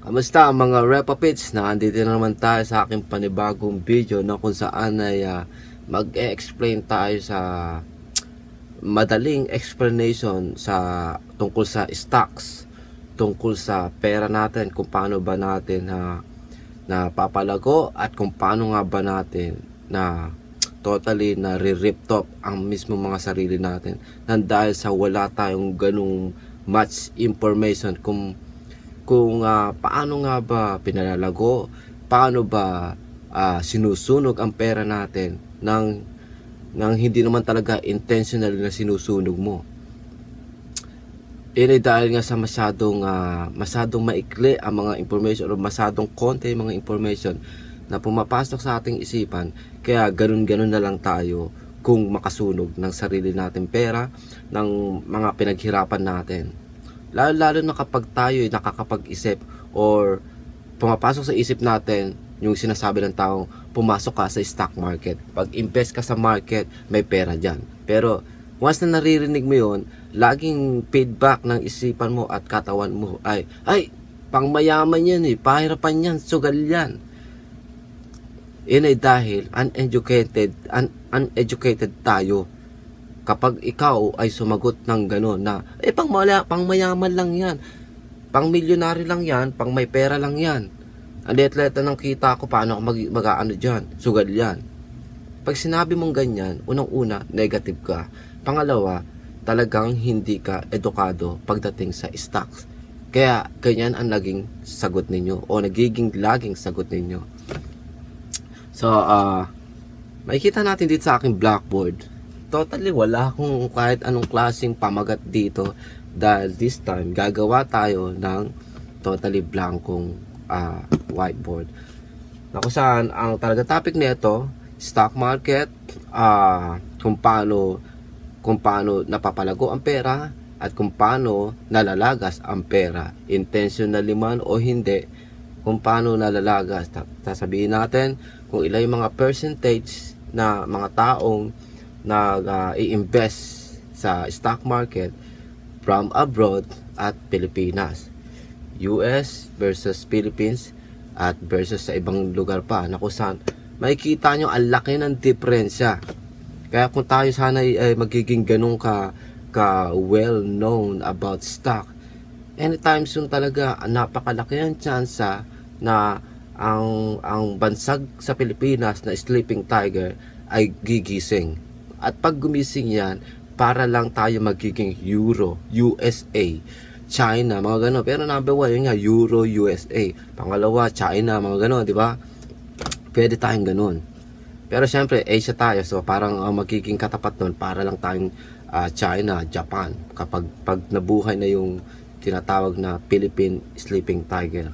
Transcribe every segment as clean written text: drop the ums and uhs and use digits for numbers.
Kamusta mga Repapits? Nandito na naman tayo sa aking panibagong video na kung saan ay mag-explain tayo sa madaling explanation tungkol sa stocks, tungkol sa pera natin, kung paano ba natin na papalago at kung paano nga ba natin na totally na re-rip top ang mismo mga sarili natin nang dahil sa wala tayong ganung much information kung paano nga ba pinalalago, paano ba sinusunog ang pera natin nang hindi naman talaga intentional na sinusunog mo. Yan ay dahil nga sa masyadong maikli ang mga information o masyadong konti ang mga information na pumapasok sa ating isipan, kaya ganun-ganun na lang tayo kung makasunog ng sarili natin pera, ng mga pinaghirapan natin. Lalo na kapag tayo ay nakakapag-isip or pumapasok sa isip natin yung sinasabi ng taong pumasok ka sa stock market. Pag invest ka sa market, may pera dyan. Pero once na naririnig mo yun, laging feedback ng isipan mo at katawan mo ay pang mayaman yan pahirapan yan, sugal yan. Yun ay dahil uneducated tayo. Kapag ikaw ay sumagot ng gano'n na, pang mayaman lang yan, pang milyonary lang yan, pang may pera lang yan. Ang letra ng kita ko, paano ako mag-ano dyan, sugal yan. Pag sinabi mong ganyan, unang-una, negative ka. Pangalawa, talagang hindi ka edukado pagdating sa stocks. Kaya, ganyan ang naging sagot ninyo, o nagiging laging sagot ninyo. So, makikita natin dito sa aking blackboard, totally wala akong kahit anong klaseng pamagat dito dahil this time gagawa tayo ng totally blankong whiteboard na kung saan ang talaga topic nito, stock market, kung paano napapalago ang pera at kung paano nalalagas ang pera, intentionally man o hindi, kung paano nalalagas. Sasabihin natin kung ilan yung mga percentage na mga taong nag-i-invest sa stock market from abroad at Pilipinas, US versus Philippines at versus sa ibang lugar pa, na kung saan makikita nyo ang laki ng diferensya. Kaya kung tayo sana ay magiging ganun ka well known about stock, anytime soon talaga napakalaki ang tsansa na ang bansag sa Pilipinas na sleeping tiger ay gigising. At pag gumising yan, para lang tayo magiging Euro, USA, China, mga gano'n. Pero number one, yun nga, Euro, USA. Pangalawa, China, mga gano'n, di ba? Pwede tayong gano'n. Pero syempre, Asia tayo. So parang magiging katapat nun, para lang tayong China, Japan. Kapag nabuhay na yung tinatawag na Philippine Sleeping Tiger.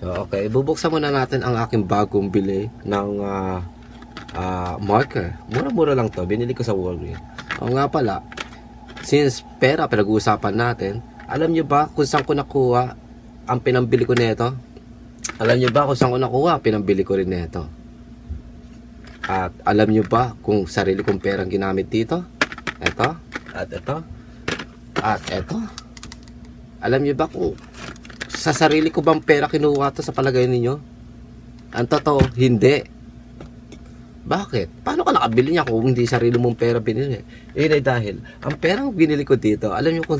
So okay, bubuksan muna natin ang aking bagong bili ng marker. Mura-mura lang to, binili ko sa Walgreens. O nga pala, since pera pinag-uusapan natin, alam nyo ba kung saan ko nakuha ang pinambili ko nito? Alam nyo ba kung saan ko nakuha ang pinambili ko rin nito? At alam nyo ba kung sarili kong perang ginamit dito? Ito, at ito, at ito. Alam nyo ba kung sa sarili ko bang pera kinuha to sa palagay ninyo? Ang totoo, hindi. Bakit? Paano ka nakabili niya kung hindi sarili mong pera binili? Ay dahil, ang perang binili ko dito, alam niyo kung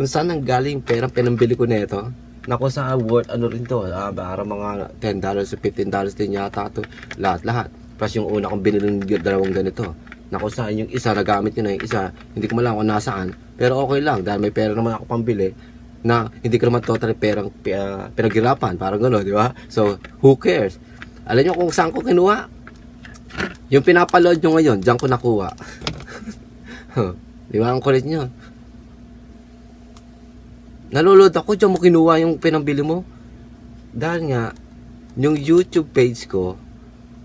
saan ang galing perang pinambili ko nito? Na kung saan worth ano rin to, para mga $10 o $15 din yata to, lahat-lahat. Plus yung una kong binili ng dalawang ganito, na kung saan yung isa, nagamit nyo na yung isa, hindi ko malang kung nasaan, pero okay lang, dahil may pera naman ako pambili, na hindi ko naman totally perang pinaghirapan, parang gano'n, di ba? So, who cares? Alam niyo kung saan ko kinuha? Yung pinapaload nyo ngayon, dyan ko nakuha. Di ba ang kulit nyo? Nalulod ako, dyan mo kinuha yung pinambili mo. Dahil nga, yung YouTube page ko,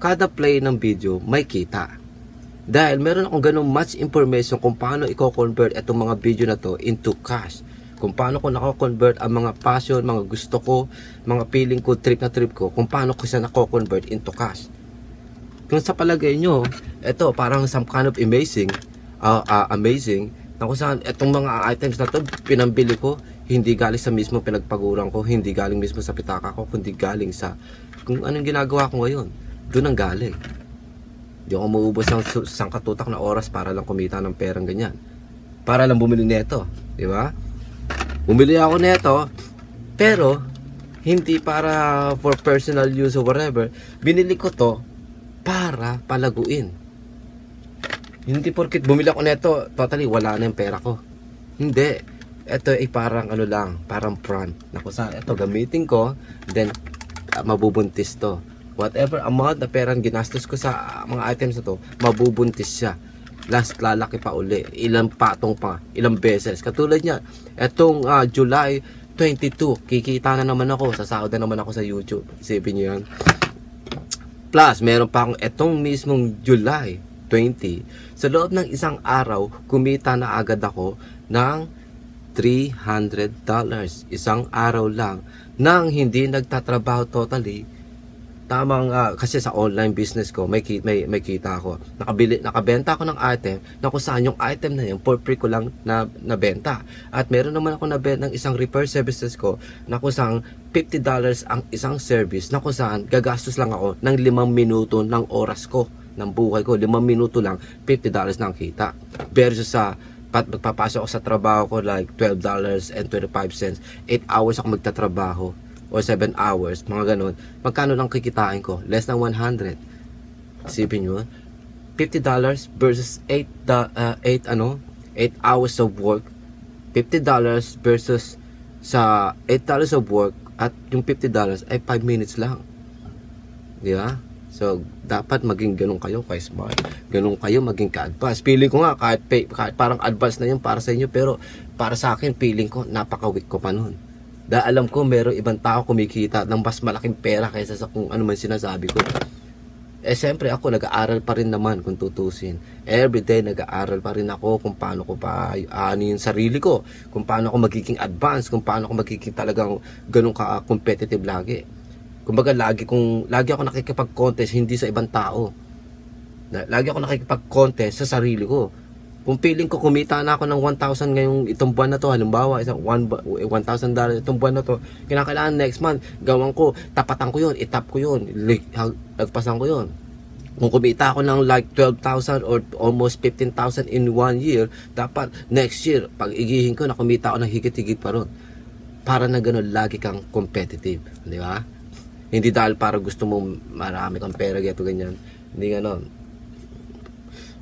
kada play ng video, may kita. Dahil meron akong ganun much information kung paano i-convert itong mga video na to into cash. Kung paano ko nako-convert ang mga passion, mga gusto ko, mga feeling ko, trip ko, kung paano ko siya nako-convert into cash. Kung sa palagay nyo, ito parang some kind of amazing na kung saan itong mga items na to pinambili ko, hindi galing sa mismo pinagpaguran ko, hindi galing mismo sa pitaka ko, kundi galing sa kung anong ginagawa ko ngayon. Doon ang galing. Hindi ako maubos ng sangkatutak na oras para lang kumita ng perang ganyan. Para lang bumili neto, di ba? Bumili ako neto, pero hindi para for personal use or whatever. Binili ko to para palaguin. Hindi porkit bumili ako neto, totally wala na yung pera ko. Hindi. Ito ay parang ano lang, parang front. Naku saan, ito gamitin ko, then mabubuntis to. Whatever amount na perang ginastos ko sa mga items na to, mabubuntis siya. Last, lalaki pa uli. Ilang patong pa, ilang beses. Katulad niya, etong July 22, kikita na naman ako, sasahod na naman ako sa YouTube. Isipin niyo yan. Plus, meron pa akong etong mismong July 20. Sa loob ng isang araw, kumita na agad ako ng $300. Isang araw lang nang hindi nagtatrabaho totally. Tamang kasi sa online business ko may kita ako. Nakabenta ako ng item na kung saan yung item na yun for free ko lang nabenta. At meron naman ako nabenta ng isang repair services ko na kung saan $50 ang isang service na kung saan gagastos lang ako ng 5 minuto ng oras ko ng buhay ko. 5 minuto lang, $50 na ang kita. Versus sa magpapasok ako sa trabaho ko like $12.25. 8 hours ako magtatrabaho o 7 hours, mga ganun. Magkano lang kikitain ko? Less than 100. Isipin nyo, $50 versus 8 hours of work. $50 versus sa $8 of work at yung $50 ay 5 minutes lang. Di ba? So, dapat maging ganun kayo kay smart. Ganun kayo maging ka-advance. Feeling ko nga, kahit parang advance na yun para sa inyo, pero para sa akin, feeling ko, napaka-weak ko pa nun. Dahil alam ko, merong ibang tao kumikita ng mas malaking pera kaysa sa kung ano man sinasabi ko. Eh, siyempre ako, nag-aaral pa rin naman kung tutusin. Everyday, nag-aaral pa rin ako kung paano ko pa ano yung sarili ko. Kung paano ako magiging advance, kung paano ako magiging talagang ganun ka-competitive lagi. Kumbaga, lagi ako nakikipag-contest, hindi sa ibang tao. Lagi ako nakikipag-contest sa sarili ko. Kung feeling ko kumita na ako ng 1,000 ngayong itong buwan na to, halimbawa, isang $1,000 itong buwan na to, kinakailangan next month, gawan ko, tapatan ko yun, itap ko yun, lagpasan ko yun. Kung kumita ako ng like 12,000 or almost 15,000 in 1 year, dapat next year, pag igihin ko na kumita ako ng higit-higit pa ron. Para na gano'n, lagi kang competitive. Di ba? Hindi dahil para gusto mo marami kang pera, gato ganyan. Hindi gano'n.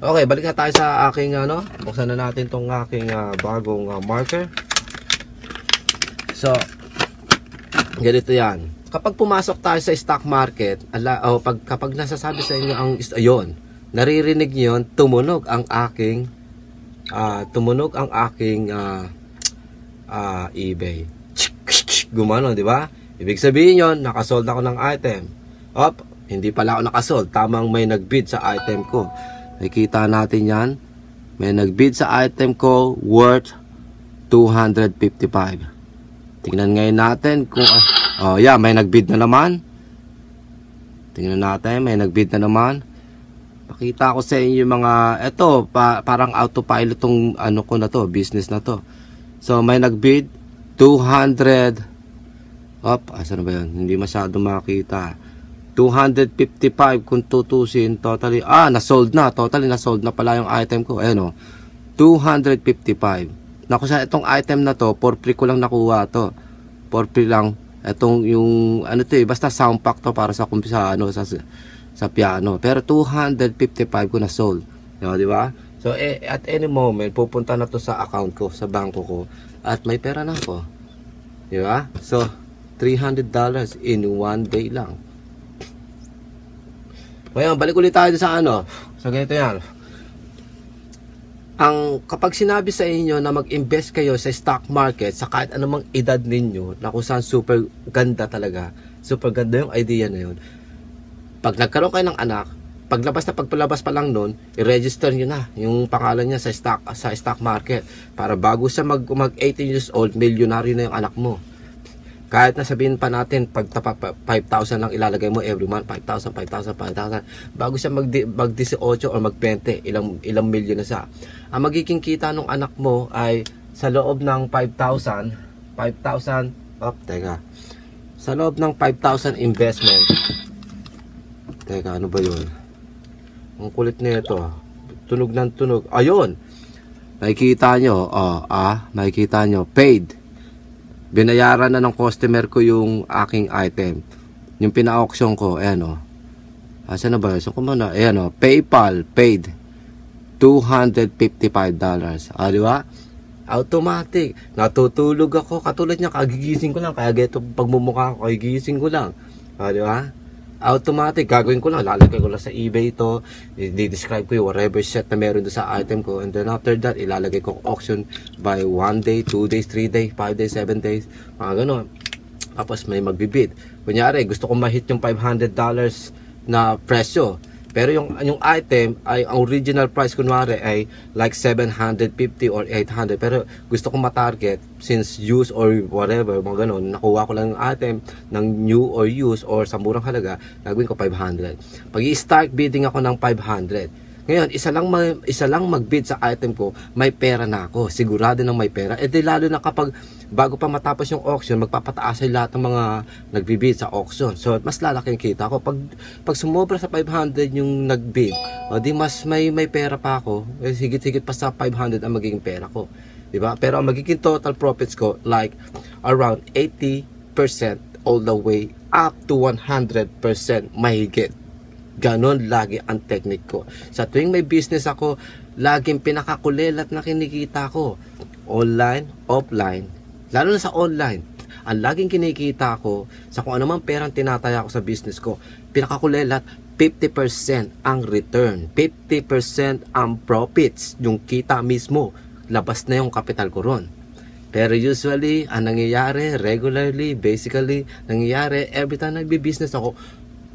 Okay, balik na tayo sa aking buksan na natin tong aking bagong marker. So, ganito yan. Kapag pumasok tayo sa stock market, kapag nasasabi sa inyo ang ayun, naririnig niyo yun, tumunog ang aking eBay. Gumano, di ba? Ibig sabihin yon, nakasold ako ng item. Hindi pala ako nakasold, tamang may nagbid sa item ko. Nakikita natin yan. May nagbid sa item ko worth $255. Tingnan ngayon natin kung may nagbid na naman. Tingnan natin, may nagbid na naman. Pakita ko sa inyo mga parang autopilot tong ko na to, business na to. So may nagbid 200. Asan na ba 'yon? Hindi masyado makita. 255 kung tutusin, totally nasold na, nasold na pala yung item ko. Ayan 255. Naku, sa itong item na to, for free ko lang nakuha to. For free lang. Itong yung basta sound pack to para sa sa piano. Pero 255 ko na sold. Di ba? So at any moment pupunta na to sa account ko, sa bangko ko, at may pera na ako. Di ba? So $300 in 1 day lang. Ngayon, balik ulit tayo sa So, ganito yan. Kapag sinabi sa inyo na mag-invest kayo sa stock market, sa kahit anumang edad ninyo, na kung saan super ganda talaga, super ganda yung idea na yun. Pag nagkaroon kayo ng anak, pagpalabas pa lang nun, i-register nyo na yung pangalan niya sa stock market. Para bago siya mag 18 years old, milyonaryo na yung anak mo. Kahit na sabihin pa natin, pag 5,000 lang ilalagay mo every month, 5,000. Bago siya mag-18 or mag-20, ilang milyon na siya. Ang magiging kita ng anak mo ay sa loob ng 5,000 5,000, teka. Sa loob ng 5,000 investment, teka, ano ba yun? Ang kulit nito. Tunog ng tunog. Ayun! Makikita nyo, makikita nyo, paid. Binayaran na ng customer ko yung aking item. Yung pina-auction ko, ayan Asan na ba? So, kumana, ayan PayPal, paid. $255. Di ba? Automatic. Natutulog ako. Katulad niya, kagigising ko lang. Kaya geto pagmumukha ko, kagigising ko lang. Di ba? Automatic. Gagawin ko lang. Lalagay ko lang sa eBay ito. I-describe ko yung whatever set na meron doon sa item ko. And then after that, ilalagay ko auction by 1 day, 2 days, 3 days, 5 days, 7 days. Mga ganon. Tapos may magbibid. Kunyari, gusto ko ma-hit yung $500 na presyo. Pero yung item ay ang original price kunwari ay like 750 or 800, pero gusto kong ma-target since use or whatever, mga ganun, nakuha ko lang yung item ng new or use or sa murang halaga, gagawin ko 500. Pag i-start bidding ako ng 500, ngayon isa lang magbid sa item ko, may pera na ako, sigurado nang may pera. Eh di lalo na kapag bago pa matapos yung auction, magpapataas ay lahat ng mga nagbibid sa auction. So, mas lalaki yung kita ko. Pag sumobra sa 500 yung nagbid, o di mas may pera pa ako, eh, higit-higit pa sa 500 ang magiging pera ko. Diba? Pero ang magiging total profits ko, like around 80% all the way up to 100% mahigit. Ganon lagi ang technique ko. Sa tuwing may business ako, laging pinakakulelat na kinikita ko. Online, offline, lalo na sa online, ang laging kinikita ko sa kung anumang perang tinataya ko sa business ko, pinakakulelat, 50% ang return, 50% ang profits, yung kita mismo, labas na yung capital ko ron. Pero usually, ang nangyayari, regularly, basically, nangyayari, every time nagbi-business ako,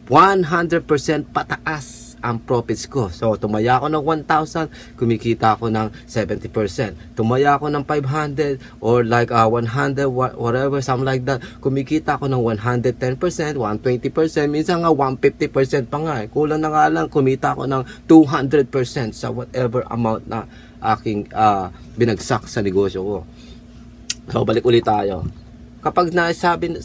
100% pataas ang profits ko. So, tumaya ako ng 1,000, kumikita ako ng 70%. Tumaya ako ng 500 or like 100, whatever, something like that, kumikita ako ng 110%, 120%, minsan nga 150% pa nga. Kulang na nga lang, kumita ako ng 200% sa whatever amount na aking binagsak sa negosyo ko. So, balik ulit tayo. Kapag nasabi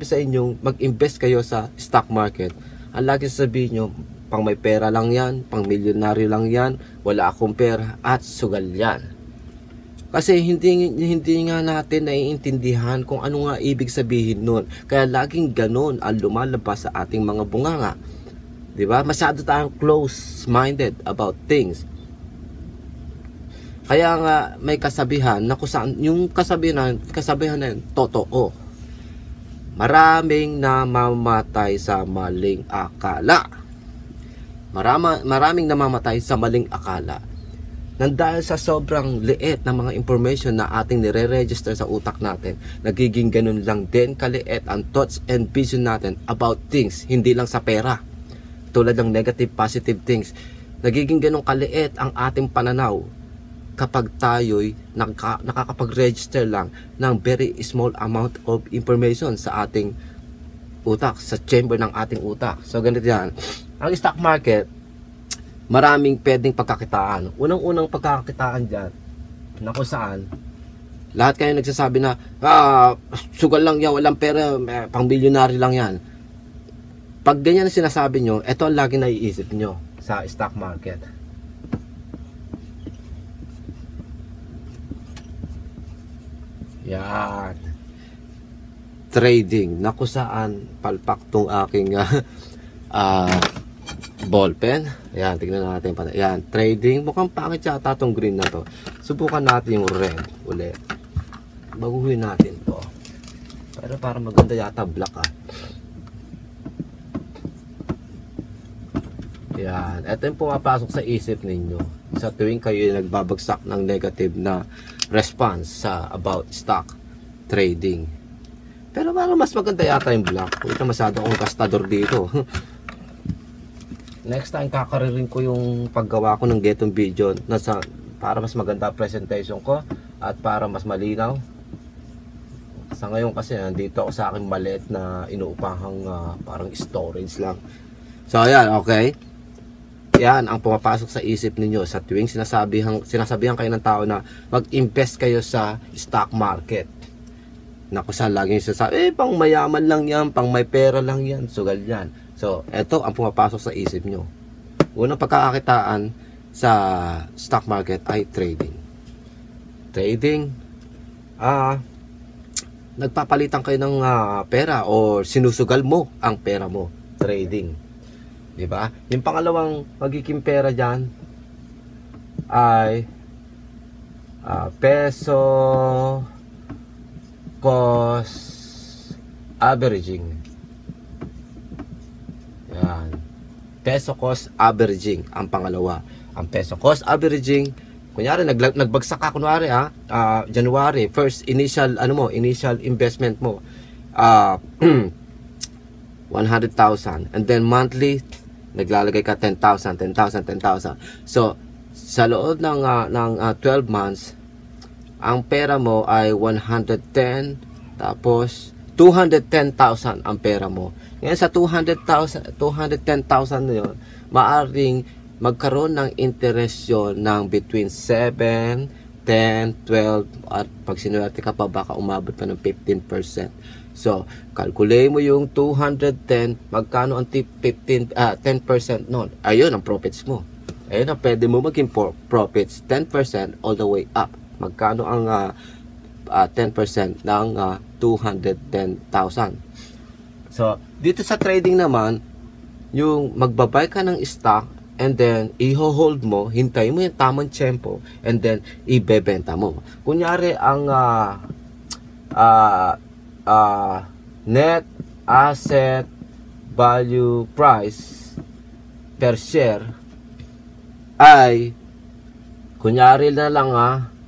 sa inyong mag-invest kayo sa stock market, ang lagi sasabihin nyo, pang may pera lang yan, pang milyonaryo lang yan, wala akong pera at sugal yan. Kasi hindi nga natin naiintindihan kung ano nga ibig sabihin nun. Kaya laging ganun ang lumalabas sa ating mga bunganga. Diba? Masyado tayong close-minded about things. Kaya nga may kasabihan na kung saan yung kasabihan na yun, totoo. Maraming namamatay sa maling akala. Maraming namamatay sa maling akala. Nang dahil sa sobrang liit ng mga information na ating nire-register sa utak natin, nagiging ganun lang din kaliit ang thoughts and vision natin about things, hindi lang sa pera. Tulad ng negative, positive things. Nagiging ganun kaliit ang ating pananaw kapag tayo'y nakakapag-register lang ng very small amount of information sa ating utak, sa chamber ng ating utak. So, ganito yan. Ang stock market, maraming pwedeng pagkakitaan. Unang-unang pagkakitaan dyan, na kung saan, lahat kayo nagsasabi na, sugal lang yan, walang pera, pang bilyonary lang yan. Pag ganyan na sinasabi nyo, ito ang lagi naiisip nyo sa stock market. Yan. Trading. Na kung saan palpak tong aking ballpen. Yan, tignan natin pa. Yan, trading. Mukhang pangit yata tong green na to. Subukan natin yung red ulit. Baguhin natin to. Pero para maganda yata black Yan. Ito yung pumapasok sa isip ninyo sa tuwing kayo nagbabagsak ng negative na response sa about stock trading. Pero parang mas maganda yata yung black. Ito masyado akong gastador dito. Next time kakaririn ko yung paggawa ko ng getong video para mas maganda presentation ko at para mas malinaw. Sa ngayon kasi nandito ako sa aking maliit na inuupahang parang storage lang. So ayan, okay. Yan ang pumapasok sa isip ninyo sa tuwing sinasabihan kayo ng tao na mag-invest kayo sa stock market. na kung saan lagi yung sasabi, pang mayaman lang yan, pang may pera lang yan, sugal yan. So, eto ang pumapasok sa isip nyo. Unang pagkakakitaan sa stock market ay trading. Trading, nagpapalitan kayo ng pera o sinusugal mo ang pera mo. Trading. Diba? Yung pangalawang magiging pera dyan ay peso cost averaging. Yan. Peso cost averaging ang pangalawa. Ang peso cost averaging, kunyari nagbagsak ka kunwari January, first initial initial investment mo 100,000 and then monthly naglalagay ka 10,000. So sa loob ng 12 months, ang pera mo ay 110, tapos 210,000 ang pera mo. Ngayon sa 210,000 na yun, maaring magkaroon ng interest yun ng between 7, 10, 12, at pag sinuwerte ka pa, baka umabot pa ng 15%. So, calculate mo yung 210, magkano ang 10% nun? Ayun ang profits mo. Ayun ang pwede mo maging profits, 10% all the way up. Magkano ang 10% ng 210,000? So, dito sa trading naman, yung magbabay ka ng stock and then i-hold mo, hintay mo yung tamang tempo and then ibebenta mo. Kunyari ang net asset value price per share ay kunyari na lang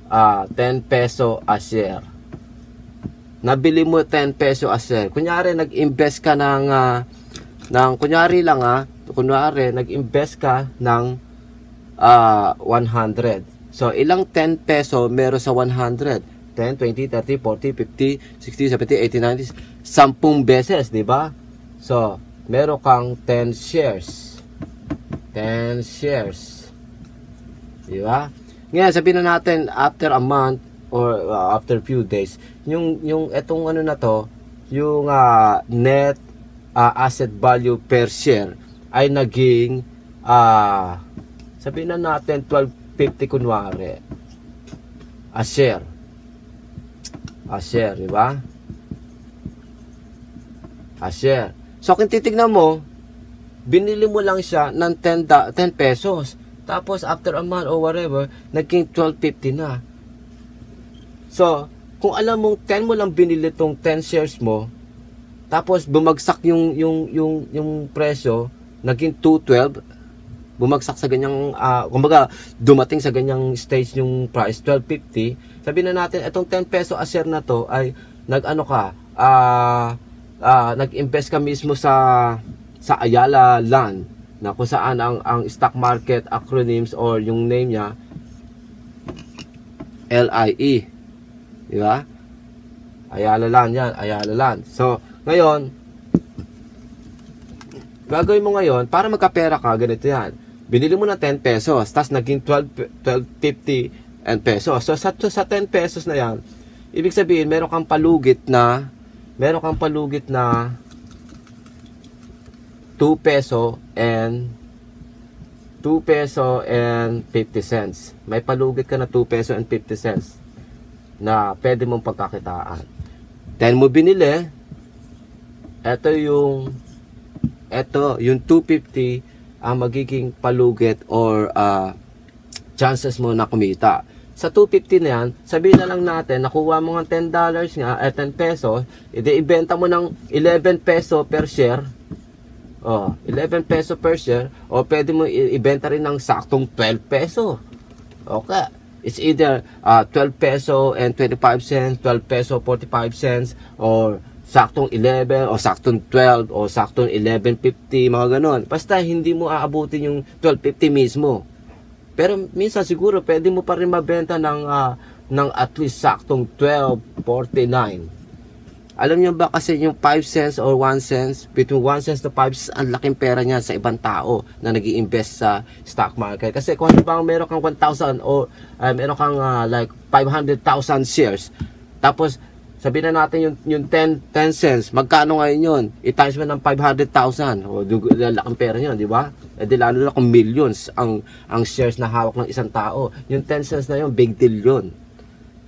10 peso a share. Nabili mo 10 peso a share. Kunyari nag-invest ka nag-invest ka ng 100. So ilang 10 peso meron sa 100? 10, 20, 30, 40, 50, 60, 70, 80, 90, 10 beses, di ba? So, meron kang 10 shares. 10 shares. Di ba? Ngayon, sabihin na natin, after a month or after few days, yung etong na to, yung net asset value per share ay naging, sabihin na natin, 12.50 kunwari. A share. A share, di ba? A share. So, kung titignan mo, binili mo lang siya ng 10 pesos. Tapos, after a month or whatever, naging 12.50 na. So, kung alam mong 10 mo lang binili tong 10 shares mo, tapos bumagsak yung presyo, naging 212, bumagsak sa ganyang, kumbaga, dumating sa ganyang stage yung price, 12.50, sabihin na natin, itong 10 peso a share na to ay nag-invest ka mismo sa Ayala Land, na kung saan ang stock market acronyms or yung name niya LIE, di ba? Ayala Land yan, Ayala Land. So, ngayon, gagawin mo ngayon, para magkapera ka, ganito yan. Binili mo na 10 pesos, tapos naging 12.50 and pesos. So, sa 10 pesos na yan, ibig sabihin, meron kang palugit na 2 peso and 50 cents. May palugit ka na 2 peso and 50 cents na pwede mong pagkakitaan. 10 mo binili, ito yung 250 ang magiging palugit or chances mo na kumita. Sa 250 na yan, sabihin na lang natin, nakuha mo ng $10 nga, 10 pesos, ibenta mo ng 11 peso per share. 11 peso per share, o pwede mo ibenta rin ng saktong 12 peso. Okay. It's either 12 peso and 25 cents, 12 peso 45 cents, or saktong 11, o saktong 12, o saktong 11.50, mga ganon. Basta hindi mo aabutin yung 12.50 mismo. Pero minsan siguro pwede mo pa rin mabenta ng at least saktong 12.49. Alam nyo ba kasi yung 5 cents or 1 cents, between 1 cents to 5 cents, ang laking pera niya sa ibang tao na nag-i-invest sa stock market. Kasi kung ano bang meron kang 1,000 o meron kang like 500,000 shares, tapos Sabihin na natin yung 10 cents, magkano ngayon yun? I-times mo ng 500,000. O, laking pera yun, di ba? E di lalo na kung millions ang shares na hawak ng isang tao. Yung 10 cents na yun, big deal yun.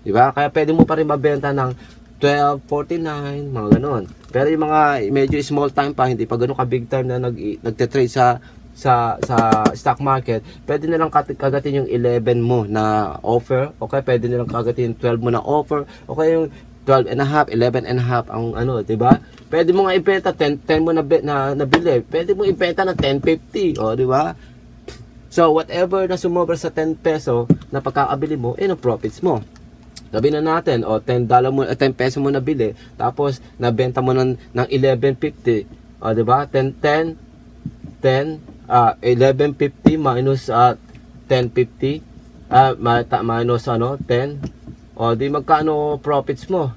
Di ba? Kaya pwede mo pa rin mabenta ng 12.49, mga ganon. Pero yung mga medyo small time pa, hindi pa ganun ka big time na nagte-trade sa stock market, pwede na lang kagatin yung 11 mo na offer, okay? Pwede na lang kagatin yung 12 mo na offer, okay? Yung 12 and a half, 11 and a half ang ano, 'di ba? Pwede mo nga ibenta 10 mo na nabili. Pwede mo ibenta na 10.50, oh, 'di ba? So whatever na sumobra sa 10 peso na pagkakabili mo, ang profits mo. Sabi na natin, o 10 peso mo nabili, tapos nabenta mo ng 11.50, o 'di ba? 11.50 minus 10.50 minus 10, o di magkano profits mo?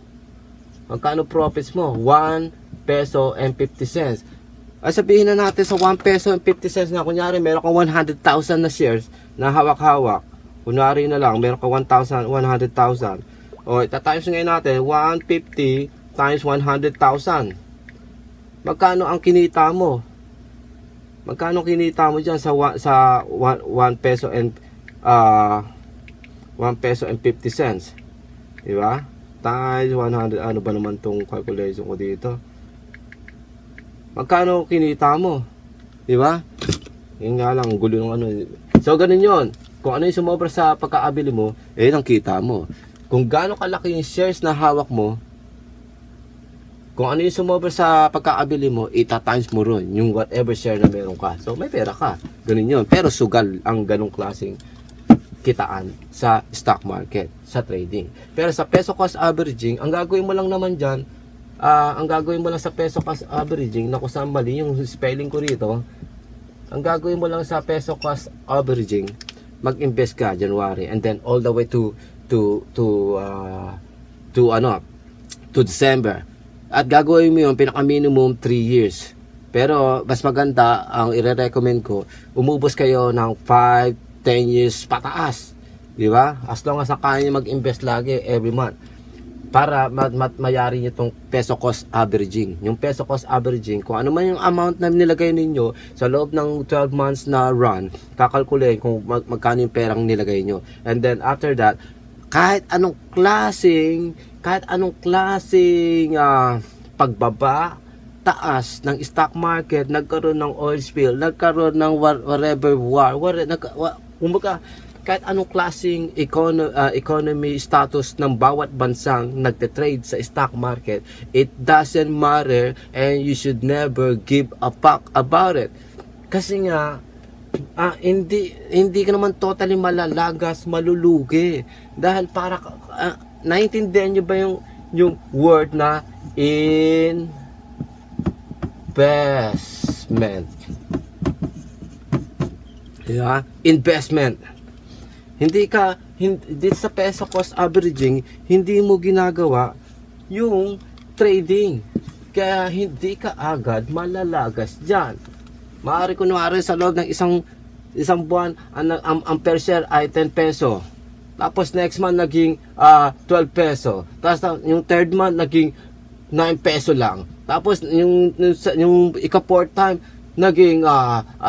Magkano profits mo? 1 peso and 50 cents. Ay sabihin na natin sa 1 peso and 50 cents na, kunyari meron kang 100,000 na shares na hawak-hawak. Kunyari na lang, meron kang 100,000. O itatimes ngayon natin 150 times 100,000. Magkano ang kinita mo? Magkano kinita mo diyan sa 1 peso and 1 peso and 50 cents? Di ba? Times 100, ano ba naman tong calculation ko dito? Magkano kinita mo? Di ba? Yun nga lang, gulo ng ano. So ganun 'yon. Kung ano yung sumobra sa pagkaabili mo, ang kita mo. Kung gaano kalaki yung shares na hawak mo, kung ano yung sumobra sa pagkaabili mo, ita-times mo ron yung whatever share na meron ka. So may pera ka. Ganun yun. Pero sugal ang ganong klaseng kitaan sa stock market, sa trading. Pero sa peso cost averaging, ang gagawin mo lang naman dyan, ang gagawin mo lang sa peso cost averaging, na kung saan mali yung spelling ko rito, ang gagawin mo lang sa peso cost averaging, mag-invest ka January and then all the way to December. At gagawin mo yung pinaka-minimum 3 years. Pero mas maganda, ang ire-recommend ko, umubos kayo ng 5, 10 years pataas. Di ba? As long as kaya nyo mag-invest lagi every month. Para mayari nyo itong peso cost averaging. Yung peso cost averaging, kung ano man yung amount na nilagay ninyo sa loob ng 12 months na run, kakalkulate kung magkano yung perang nilagay nyo. And then after that, kahit anong klaseng pagbaba, taas ng stock market, nagkaroon ng oil spill, nagkaroon ng whatever war, kumbaga, kahit anong klaseng economy status ng bawat bansang nagte-trade sa stock market, it doesn't matter and you should never give a fuck about it. Kasi nga, hindi ka naman totally malalagas, malulugi. Dahil para, naiintindihan nyo ba yung word na investment? Yeah? Investment. Hindi sa peso cost averaging, hindi mo ginagawa yung trading. Kaya hindi ka agad malalagas dyan. Maaari kunwari sa loob ng isang buwan, ang per share ay 10 peso. Tapos next month naging 12 peso. Tapos yung third month naging 9 peso lang. Tapos yung ika-fourth time naging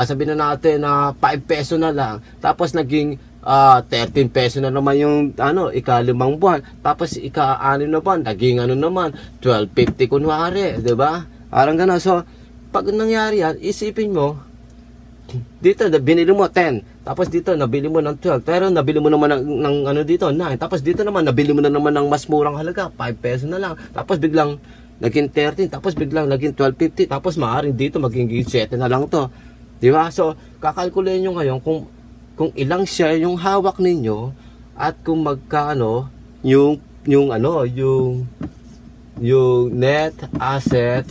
sabihin na natin 5 peso na lang. Tapos naging 13 peso na naman yung ika-5 buwan. Tapos ika-6 na buwan naging naman 12.50 kunwari, 'di ba? Parang gano'n. So pag nangyari yan, isipin mo, dito binili mo 10, tapos dito nabili mo ng 12, pero nabili mo naman ng dito 9, tapos dito naman nabili mo na naman ng mas murang halaga, 5 peso na lang, tapos biglang naging 13, tapos biglang naging 12.50, tapos maaaring dito maging 7 na lang to, di ba? So kakalkulate nyo ngayon kung ilang share yung hawak ninyo at kung magkano yung net asset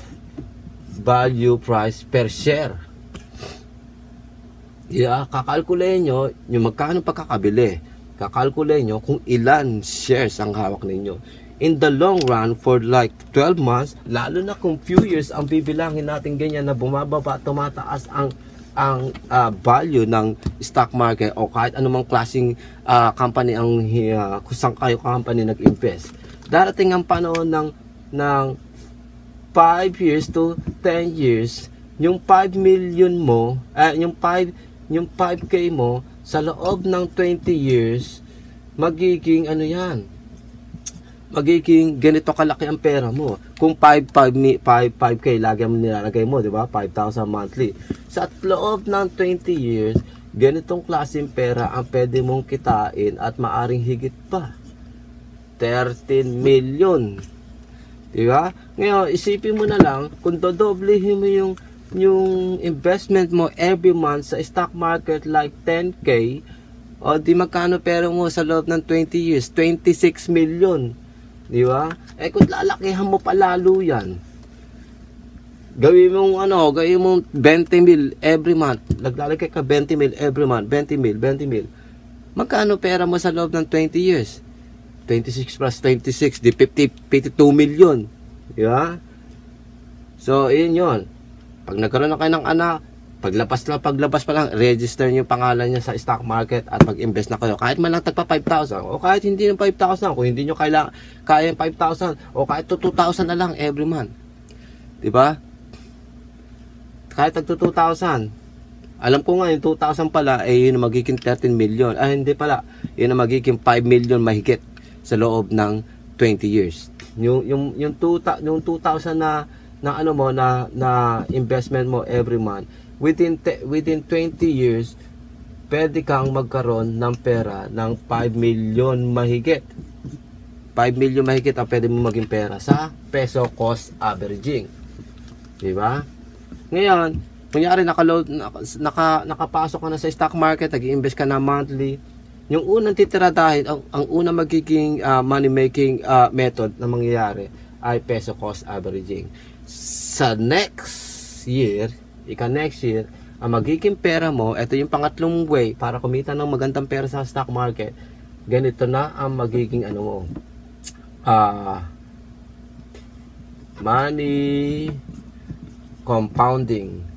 value price per share. Yeah, kakalkulate nyo yung magkano pagkakabili. Kakalkulate nyo kung ilan shares ang hawak ninyo. In the long run, for like 12 months, lalo na kung few years ang bibilangin natin ganyan na bumababa, tumataas ang value ng stock market o kahit anumang klaseng company kung saan kayo company nag-invest. Darating ang panahon ng 5 years to 10 years, yung 5 million mo, yung 5K mo, sa loob ng 20 years, magiging ano yan, magiging ganito kalaki ang pera mo. Kung 5K lagi mo nilalagay mo, di ba? 5,000 monthly. Sa loob ng 20 years, ganitong klaseng pera ang pwede mong kitain at maaring higit pa. 13 million. Di ba? Ngayon, isipin mo na lang, kung dodoblehin mo yung investment mo every month sa stock market like 10K, o di magkano pera mo sa loob ng 20 years? 26 million. Di ba? Kung lalakihan mo pa lalo yan, gawin mong 20 mil every month. Naglalagay ka 20 mil every month. 20 mil. Magkano pera mo sa loob ng 20 years? 26 plus 26, di 52 million. Di ba? So, yun. Pag nagkaroon na kayo ng anak, paglabas pa lang, register nyo yung pangalan niya sa stock market at mag-invest na kayo. Kahit man lang tagpa 5,000 o kahit hindi ng 5,000, kung hindi nyo kaya yung 5,000 o kahit 2,000 na lang every month. Diba? Kahit tag 2,000. Alam ko nga yung 2,000 pala yun ang magiging 13 million. Hindi pala. Yun ang magiging 5 million mahigit sa loob ng 20 years. Yung 2,000 na investment mo every month, within 20 years, pwede kang magkaroon ng pera ng 5 million mahigit. 5 million mahigit ang pwede mo maging pera sa peso cost averaging. Diba? Ngayon, kunyari nakapasok ka na sa stock market, nag-i-invest ka na monthly, yung unang titira dahil, ang unang magiging money making method na mangyayari ay peso cost averaging. Sa next year, ang magiging pera mo, ito yung pangatlong way para kumita ng magandang pera sa stock market. Ganito na ang magiging money compounding.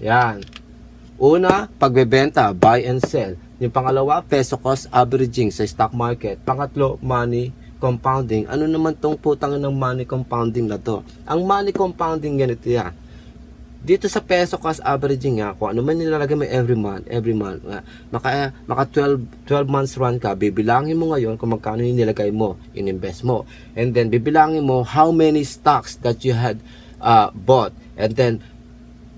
Yan. Una, pagbebenta, buy and sell. Yung pangalawa, peso cost averaging sa stock market. Pangatlo, money compounding. Ano naman tong putang ng money compounding na to? Ang money compounding ganito yan. Dito sa peso cost averaging nga, kung ano man nilalagay mo every month, maka 12 months run ka, bibilangin mo ngayon kung magkano yung nilagay mo, in-invest mo. And then, bibilangin mo how many stocks that you had bought. And then,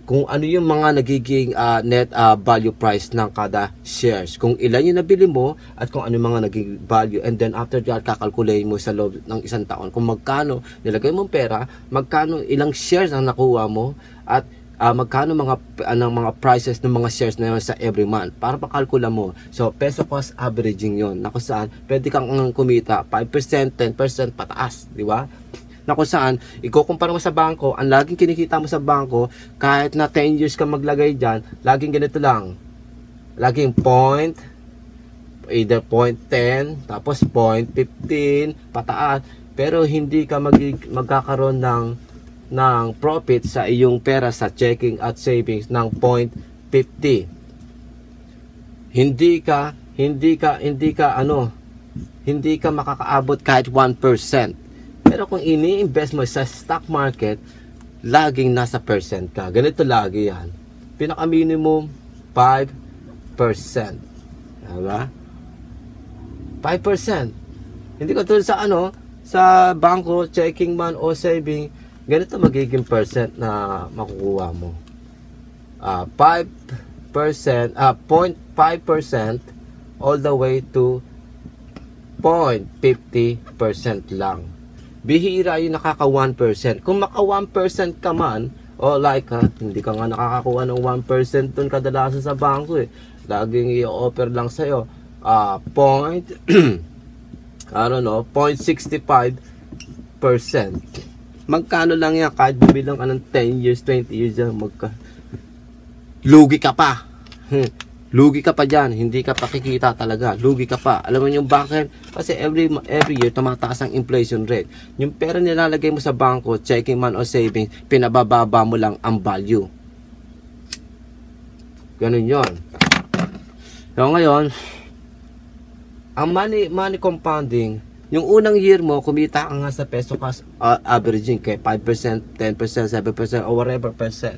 kung ano yung mga nagiging net value price ng kada shares. Kung ilan yung nabili mo at kung ano yung mga naging value. And then after that, kakalkulate mo sa loob ng isang taon kung magkano nilagay mong pera, magkano ilang shares ang nakuha mo at magkano mga prices ng mga shares na yun sa every month para pakalkula mo. So, peso cost averaging yun. Na kung saan, pwede kang kumita 5%, 10% pataas. Di ba? Na kung saan, ikukumpara mo sa bangko, ang laging kinikita mo sa bangko, kahit na 10 years ka maglagay dyan, laging ganito lang. Laging either 0.10, tapos 0.15, pataas. Pero hindi ka magkakaroon ng profit sa iyong pera sa checking at savings ng 0.50. Hindi ka makakaabot kahit 1%. Pero kung ini-invest mo sa stock market, laging nasa percent ka. Ganito lagi yan. Pinaka-minimum, 5%. Diba? 5%. Hindi ko tulad sa bangko, checking man o saving, ganito magiging percent na makukuha mo. 0.5% all the way to 0.50% lang. Bihira yung nakaka 1%. Kung maka 1% ka man, hindi ka nga nakakakuha ng 1% dun kadalasan sa bangko eh. Laging i-offer lang sa'yo 0.65%. Magkano lang yan kahit bilang 10 years, 20 years yan, lugi ka pa. Lugi ka pa dyan, hindi ka pa kikita talaga, lugi ka pa. Alam mo yung bakit? Kasi every year tumataas ang inflation rate. Yung pera nilalagay mo sa bangko, checking man o savings, pinabababa mo lang ang value. Ganun yon. So ngayon, ang money compounding, yung unang year mo, kumita ka nga sa peso cost averaging kay 5%, 10%, 7%, or whatever percent.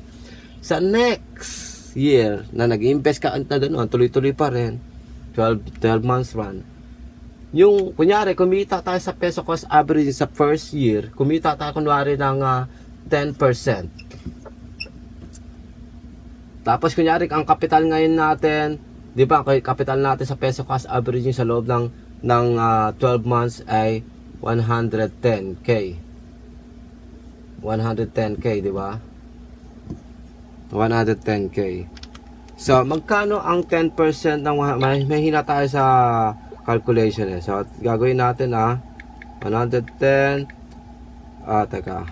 Sa next year, na nag-invest ka na gano'n, tuloy-tuloy pa rin, 12 months run. Yung, kunyari, kumita tayo sa peso cost averaging sa first year, kumita tayo kunwari ng 10%. Tapos, kunyari, ang capital ngayon natin, di ba, capital natin sa peso cost averaging sa loob ng 12 months ay 110k. 110k, di ba? 110k. So, magkano ang 10% ng may hina tayo sa calculation eh. So, gagawin natin 110 teka.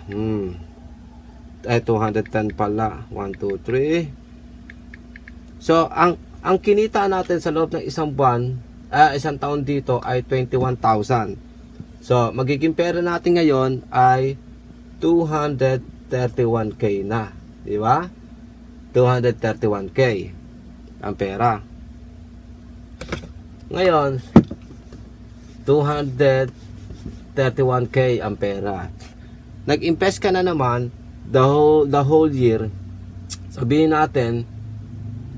Ay 210 pala. 1 2 3. So, ang kinita natin sa loob ng isang buwan, isang taon dito ay 21,000. So, magiging pera natin ngayon ay 231k na. Di ba? 231k ang pera. Ngayon, 231k ang pera. Nag-invest ka na naman the whole year. Sabihin natin,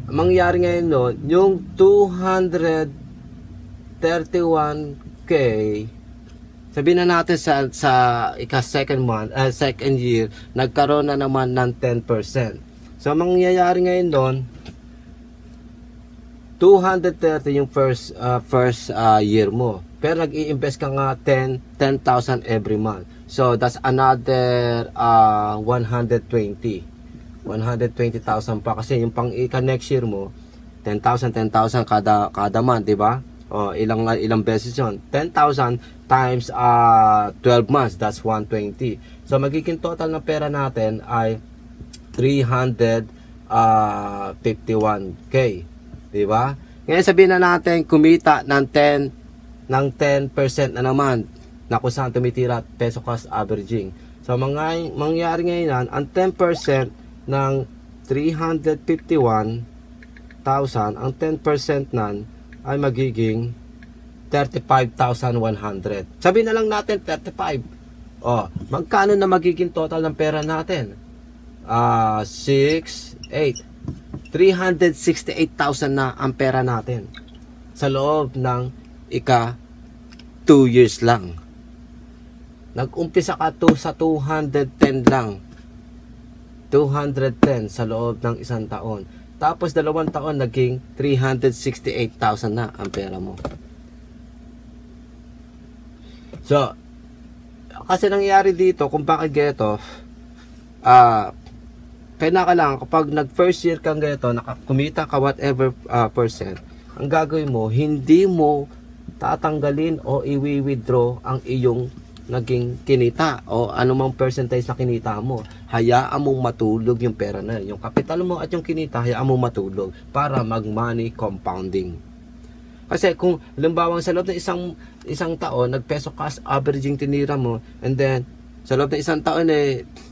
mangyari ngayon no, yung 231k, sabihin na natin sa second year, nagkaroon na naman ng 10%. So, mangyayari ngayon doon, 230 yung first year mo. Pero nag-i-invest ka nga 10,000 every month. So, that's another 120,000 pa. Kasi yung next year mo, 10,000 kada month, di ba? O, ilang beses yun? 10,000 times 12 months, that's 120. So, magiging total na pera natin ay 351k, di ba? Ngayon sabihin na natin kumita ng 10% na naman na kung saan tumitira peso cost averaging. So mangyari ngayon ang 10% ng 351,000, ang 10% nan ay magiging 35,100. Sabihin na lang natin 35. Magkano na magiging total ng pera natin? 368,000 na ang pera natin sa loob ng 2 years lang. Nag-umpisa ka sa 210 lang. 210 sa loob ng isang taon. Tapos 2 taon naging 368,000 na ang pera mo. So, kasi nangyari dito kung bakit geto, kaya lang kapag nag first year kang ganito, nakakumita ka whatever percent, ang gagawin mo, hindi mo tatanggalin o i-withdraw ang iyong naging kinita o anumang percentage na kinita mo. Hayaan mong matulog yung pera na yung kapital mo at yung kinita, hayaan mong matulog para mag-money compounding. Kasi kung halimbawa sa loob ng isang taon, nag-peso cost averaging tinira mo, and then sa loob ng isang taon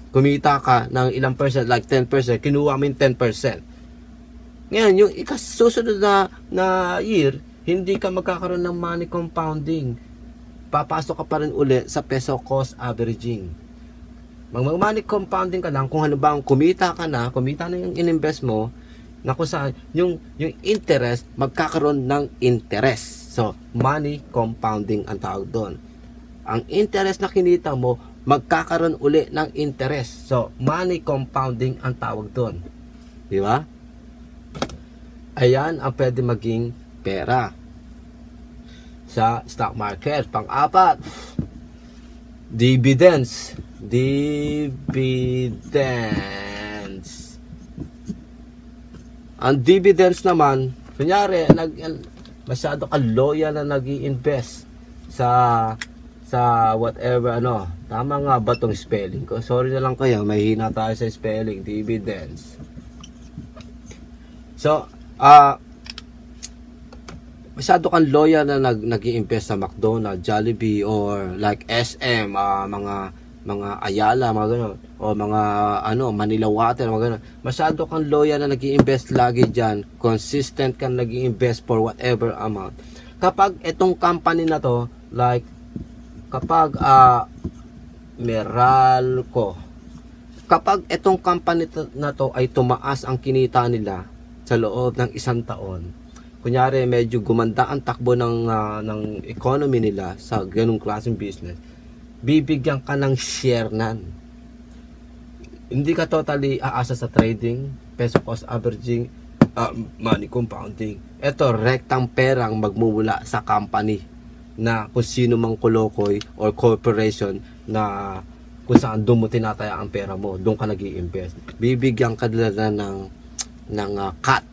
kumita ka ng ilang percent, like 10%, kinuha mo yung 10%. Ngayon, yung susunod na year, hindi ka magkakaroon ng money compounding. Papasok ka pa rin uli sa peso cost averaging. Mag-money compounding ka lang kung halimbawa kumita na yung ininvest mo, na kung saan yung interest, magkakaroon ng interest. So, money compounding ang tawag doon. Ang interest na kinita mo, magkakaroon uli ng interest. So, money compounding ang tawag doon. Di ba? Ayan ang pwede maging pera sa stock market. Pang-apat, dividends. Dividends. Ang dividends naman, kunyari, masyado ka loyal na nag-i-invest sa whatever tama nga ba tong spelling ko? Sorry na lang kayo, may hina tayo sa spelling. Dividends. So, masyado kang loyal na nag-i-invest sa McDonald's, Jollibee, or like SM, mga mga Ayala, mga gano'n, o mga Manila Water, mga gano'n. Masyado kang loyal na nag-i-invest lagi dyan, consistent kang nag-i-invest for whatever amount. Kapag itong company na to, like kapag Meralco, kapag itong company na to ay tumaas ang kinita nila sa loob ng 1 taon, kunyari medyo gumanda ang takbo ng economy nila sa ganung klaseng business, bibigyan ka ng share nan. Hindi ka totally aasa sa trading, peso cost averaging, money compounding. Ito, rektang perang magmumula sa company na kung sino mang kolokoy or corporation na kung saan doon mo tinataya ang pera mo, doon ka nag-i-invest. Bibigyan ka nila ng cut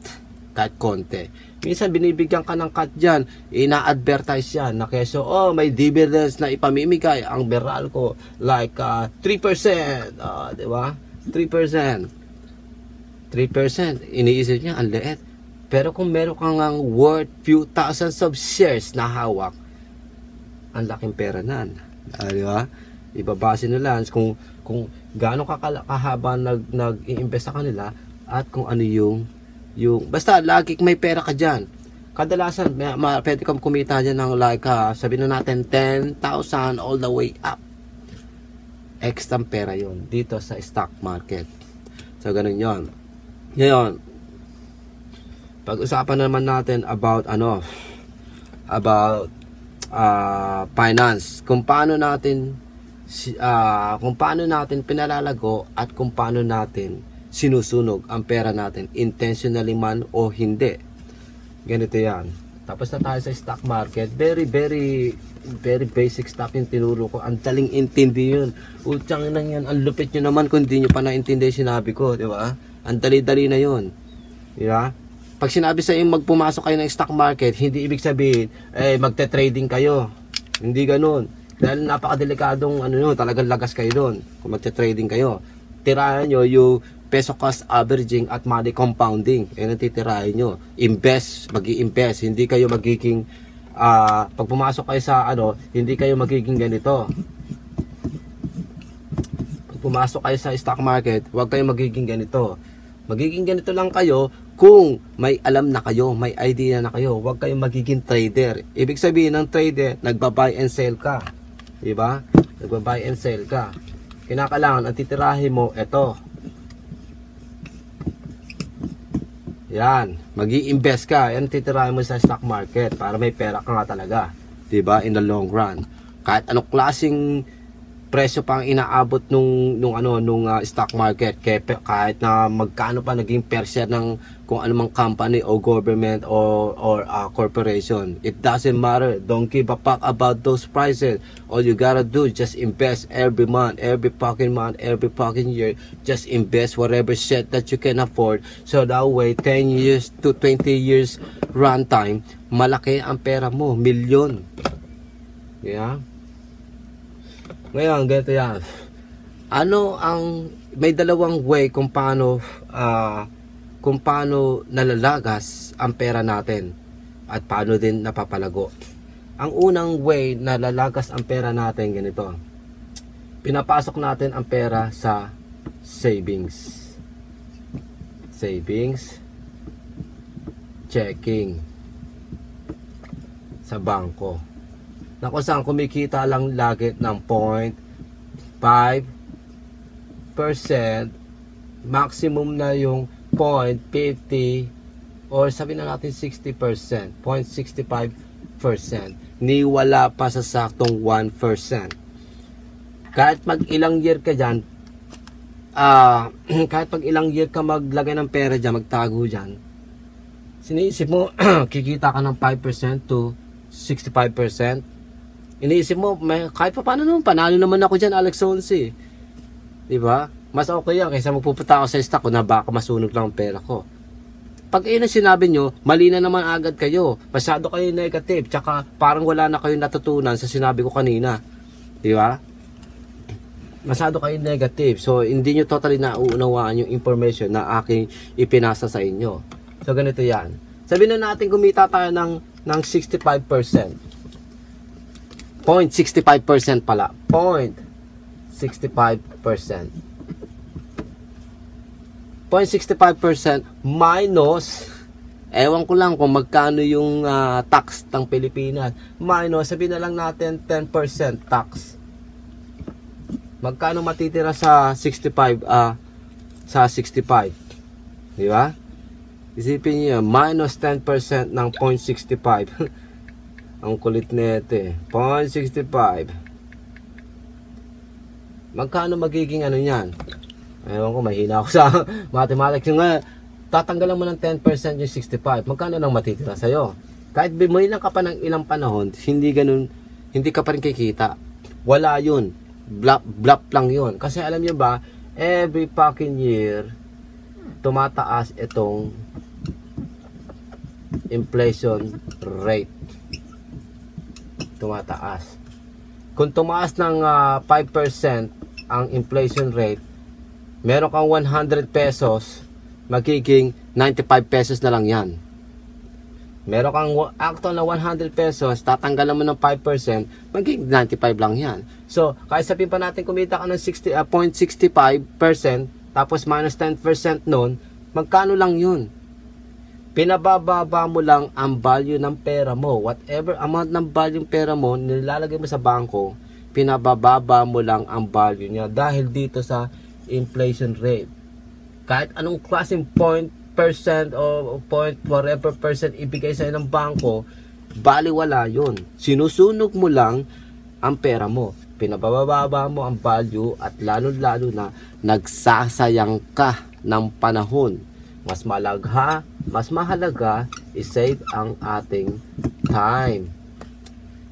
konti. Minsan binibigyan ka ng cut dyan, ina-advertise yan na keso, may dividends na ipamimigay ang Meralco like 3%, di ba? 3%. Iniisip niya, ang liit. Pero kung meron kang worth few thousands of shares na hawak, ang laking pera nan. Di ba? Ibabase nila kung gaano kahaba nag-i-invest sa kanila at kung ano yung basta lagi may pera ka dyan. Kadalasan pwede kang kumita dyan ng like sabihin na natin 10,000 all the way up. Extra pera yon dito sa stock market. So ganun yon. Ngayon, pag-usapan naman natin about finance, kung paano natin pinalalago at kung paano natin sinusunog ang pera natin, intentionally man o hindi. Ganito yan. Tapos na tayo sa stock market. Very basic stuff yung tinuro ko. Ang daling intindi yun. Utsang nang yan. Ang lupit nyo naman kung di nyo pa naintindi sinabi ko. Di ba? Ang dali-dali na yun. Di ba? Pag sinabi sa inyo magpumasok kayo ng stock market, hindi ibig sabihin, magte-trading kayo. Hindi ganun. Dahil napakadelikadong talagang lagas kayo doon. Kung magte-trading kayo. Tirahan nyo yung peso cost averaging at money compounding. Yan ang titirahin nyo. Invest, mag-i-invest. Hindi kayo magiging, pag pumasok kayo sa hindi kayo magiging ganito. Pag pumasok kayo sa stock market, huwag kayo magiging ganito. Magiging ganito lang kayo kung may alam na kayo, may idea na kayo. Huwag kayong magiging trader. Ibig sabihin ng trader, nagba-buy and sell ka. Diba? Nagba-buy and sell ka. Kinakailangan, ang titirahin mo, eto. Yan, mag-i-invest ka. Yan titirahin mo sa stock market para may pera ka nga talaga. Diba? In the long run. Kahit anong klaseng presyo pa ang inaabot nung stock market, kahit na magkano pa naging per share ng kung anumang company o government or corporation, it doesn't matter. Don't give a fuck about those prices. All you gotta do is just invest every month, every fucking year. Just invest whatever shit that you can afford, so that way 10 years to 20 years run time, malaki ang pera mo, milyon. Yeah. Ngayon, ganito yan. May dalawang way kung paano nalalagas ang pera natin at paano din napapalago. Ang unang way na lalagas ang pera natin, ganito. Pinapasok natin ang pera sa savings, checking, sa bangko. Na kung saan kumikita lang lagi ng 0.5%, maximum na yung 0.50 or sabihin na natin 60%, 0.65%, ni wala pa sa saktong 1%. Kahit mag ilang year ka dyan, kahit pag ilang year ka maglagay ng pera dyan, magtago dyan, sinisip mo, kikita ka ng 5% to 65%. Iniisip mo, kahit pa paano naman, panalo naman ako dyan, Alex Sonsi. Diba? Mas okay yan kaysa magpupunta ako sa stock ko na baka masunog lang ang pera ko. Pag yun ang sinabi nyo, mali na naman agad kayo. Masyado kayo negative, tsaka parang wala na kayo natutunan sa sinabi ko kanina. Diba? Masyado kayo negative. So, hindi nyo totally nauunawaan yung information na aking ipinasa sa inyo. So, ganito yan. Sabihin na natin kumita tayo ng 65%. 0.65% pala. 0.65%. 0.65%. 0.65% minus, ewan ko lang kung magkano yung tax ng Pilipinas. Minus, sabihin na lang natin 10% tax. Magkano matitira sa 65? Sa 65. Di ba? Isipin niyo, minus 10% ng 0.65. Ang kulit nito eh. 0.65. Magkano magiging ano yan? Ewan ko, mahina ako sa mathematics. Yung tatanggalan mo ng 10% yung 65. Magkano lang matitira sa'yo? Kahit bimuhin lang ka pa ng ilang panahon, hindi ganun, hindi ka pa rin kikita. Wala yun. Bluff lang yun. Kasi alam niyo ba, every fucking year, tumataas itong inflation rate. Tumataas. Kung tumaas ng 5% ang inflation rate, meron kang 100 pesos, magiging 95 pesos na lang yan. Meron kang actual na 100 pesos, tatanggalan mo ng 5%, magiging 95 lang yan. So, kahit sabihin pa natin kumita ka ng 0.65%, tapos minus 10% nun, magkano lang yun? Pinabababa mo lang ang value ng pera mo. Whatever amount ng value ng pera mo, nilalagay mo sa bangko, pinabababa mo lang ang value niya dahil dito sa inflation rate. Kahit anong klaseng 0.% o whatever percent ibigay sa'yo ng bangko, baliwala yun. Sinusunog mo lang ang pera mo. Pinabababa mo ang value at lalo-lalo na nagsasayang ka ng panahon. Mas mahalaga i-save ang ating time.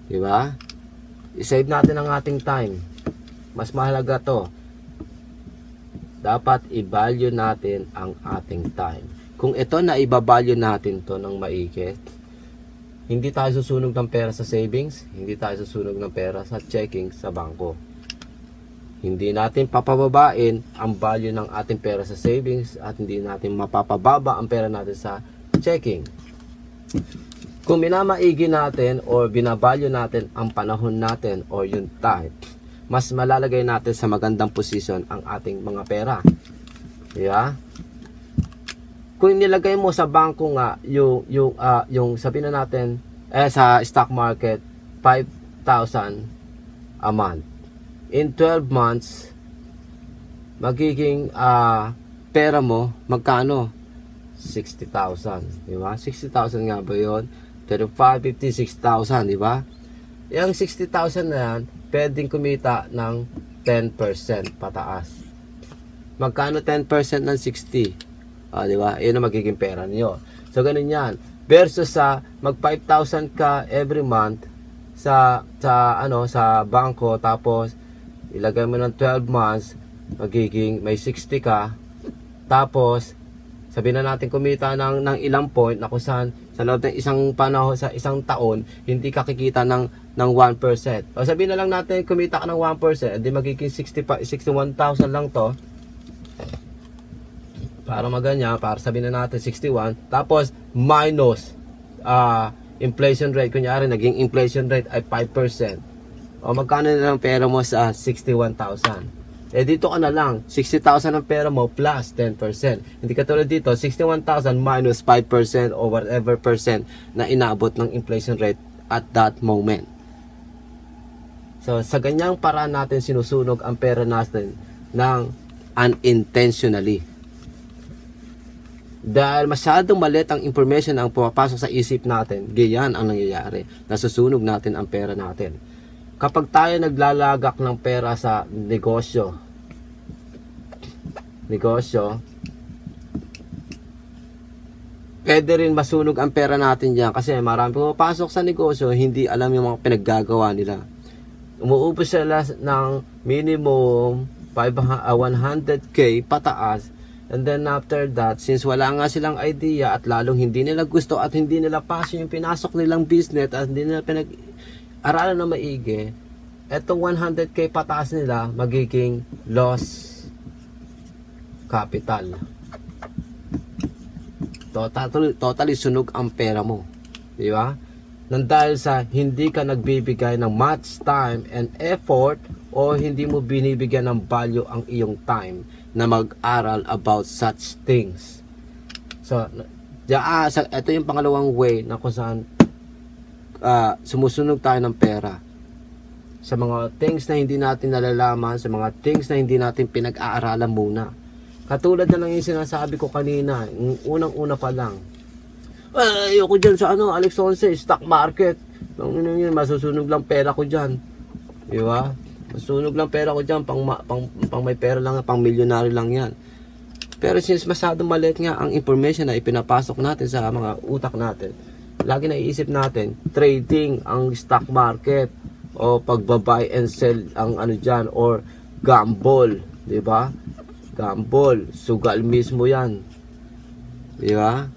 Diba? I-save natin ang ating time. Mas mahalaga to. Dapat i-value natin ang ating time. Kung ito na i-value natin to ng maigi, hindi tayo susunog ng pera sa savings, hindi tayo susunog ng pera sa checking sa bangko. Hindi natin papababain ang value ng ating pera sa savings at hindi natin mapapababa ang pera natin sa checking. Kung minamaigi natin o binavalue natin ang panahon natin o yung time, mas malalagay natin sa magandang posisyon ang ating mga pera. Yeah? Kung nilagay mo sa bangko nga yung sabihin na natin sa stock market 5,000 a month. In 12 months magiging pera mo magkano? 60,000, di ba? 60,000 nga ba 'yon? 35, 50, 6,000, di ba? Yung 60,000 na yan, pwedeng kumita ng 10% pataas. Magkano 10% ng 60? Di ba? Yun ang magiging pera niyo. So, ganun yan. Versus sa mag 5,000 ka every month sa bangko, tapos ilagay mo ng 12 months, magiging may 60 ka. Tapos, sabihin na natin kumita ng ilang point na kung saan sa loob ng isang panahon, sa isang taon, hindi ka kikita ng 1%. O sabihin na lang natin kumita ka ng 1%, hindi magiging 61,000 lang to. Para maganya, para sabihin na natin 61, tapos minus inflation rate, kunyari naging inflation rate ay 5%. O magkano na lang pera mo sa 61,000? Dito ka na lang, 60,000 ang pera mo plus 10%. Hindi katulad dito, 61,000 minus 5% or whatever percent na inabot ng inflation rate at that moment. So, sa ganyang paraan natin sinusunog ang pera natin ng unintentionally. Dahil masyadong maliit ang information ang pumapasok sa isip natin, ganyan ang nangyayari. Nasusunog natin ang pera natin. Kapag tayo naglalagak ng pera sa negosyo, pwede rin masunog ang pera natin dyan kasi marami pumapasok sa negosyo, hindi alam yung mga pinaggagawa nila. Umuubos sila ng minimum 100k pataas, and then after that, since wala nga silang idea at lalong hindi nila gusto at hindi nila passion yung pinasok nilang business at hindi nila aralan na maigi, etong 100k pataas nila magiging loss capital. Totally sunog ang pera mo, di ba? Nang dahil sa hindi ka nagbibigay ng much time and effort o hindi mo binibigyan ng value ang iyong time na mag-aral about such things. So, ito yung pangalawang way na kung saan sumusunog tayo ng pera sa mga things na hindi natin nalalaman, sa mga things na hindi natin pinag-aaralan muna. Katulad na lang yung sinasabi ko kanina, unang-una pa lang, ayoko dyan sa Alex 11, stock market. Masusunog lang pera ko dyan. Di ba? Masusunog lang pera ko dyan, pang may pera lang, pang milyonary lang yan. Pero since masyadong maliit nga ang information na ipinapasok natin sa mga utak natin, lagi na iisip natin, trading ang stock market, o pagbabuy and sell ang dyan, or gamble, di ba? Gamble, sugal mismo yan, di ba?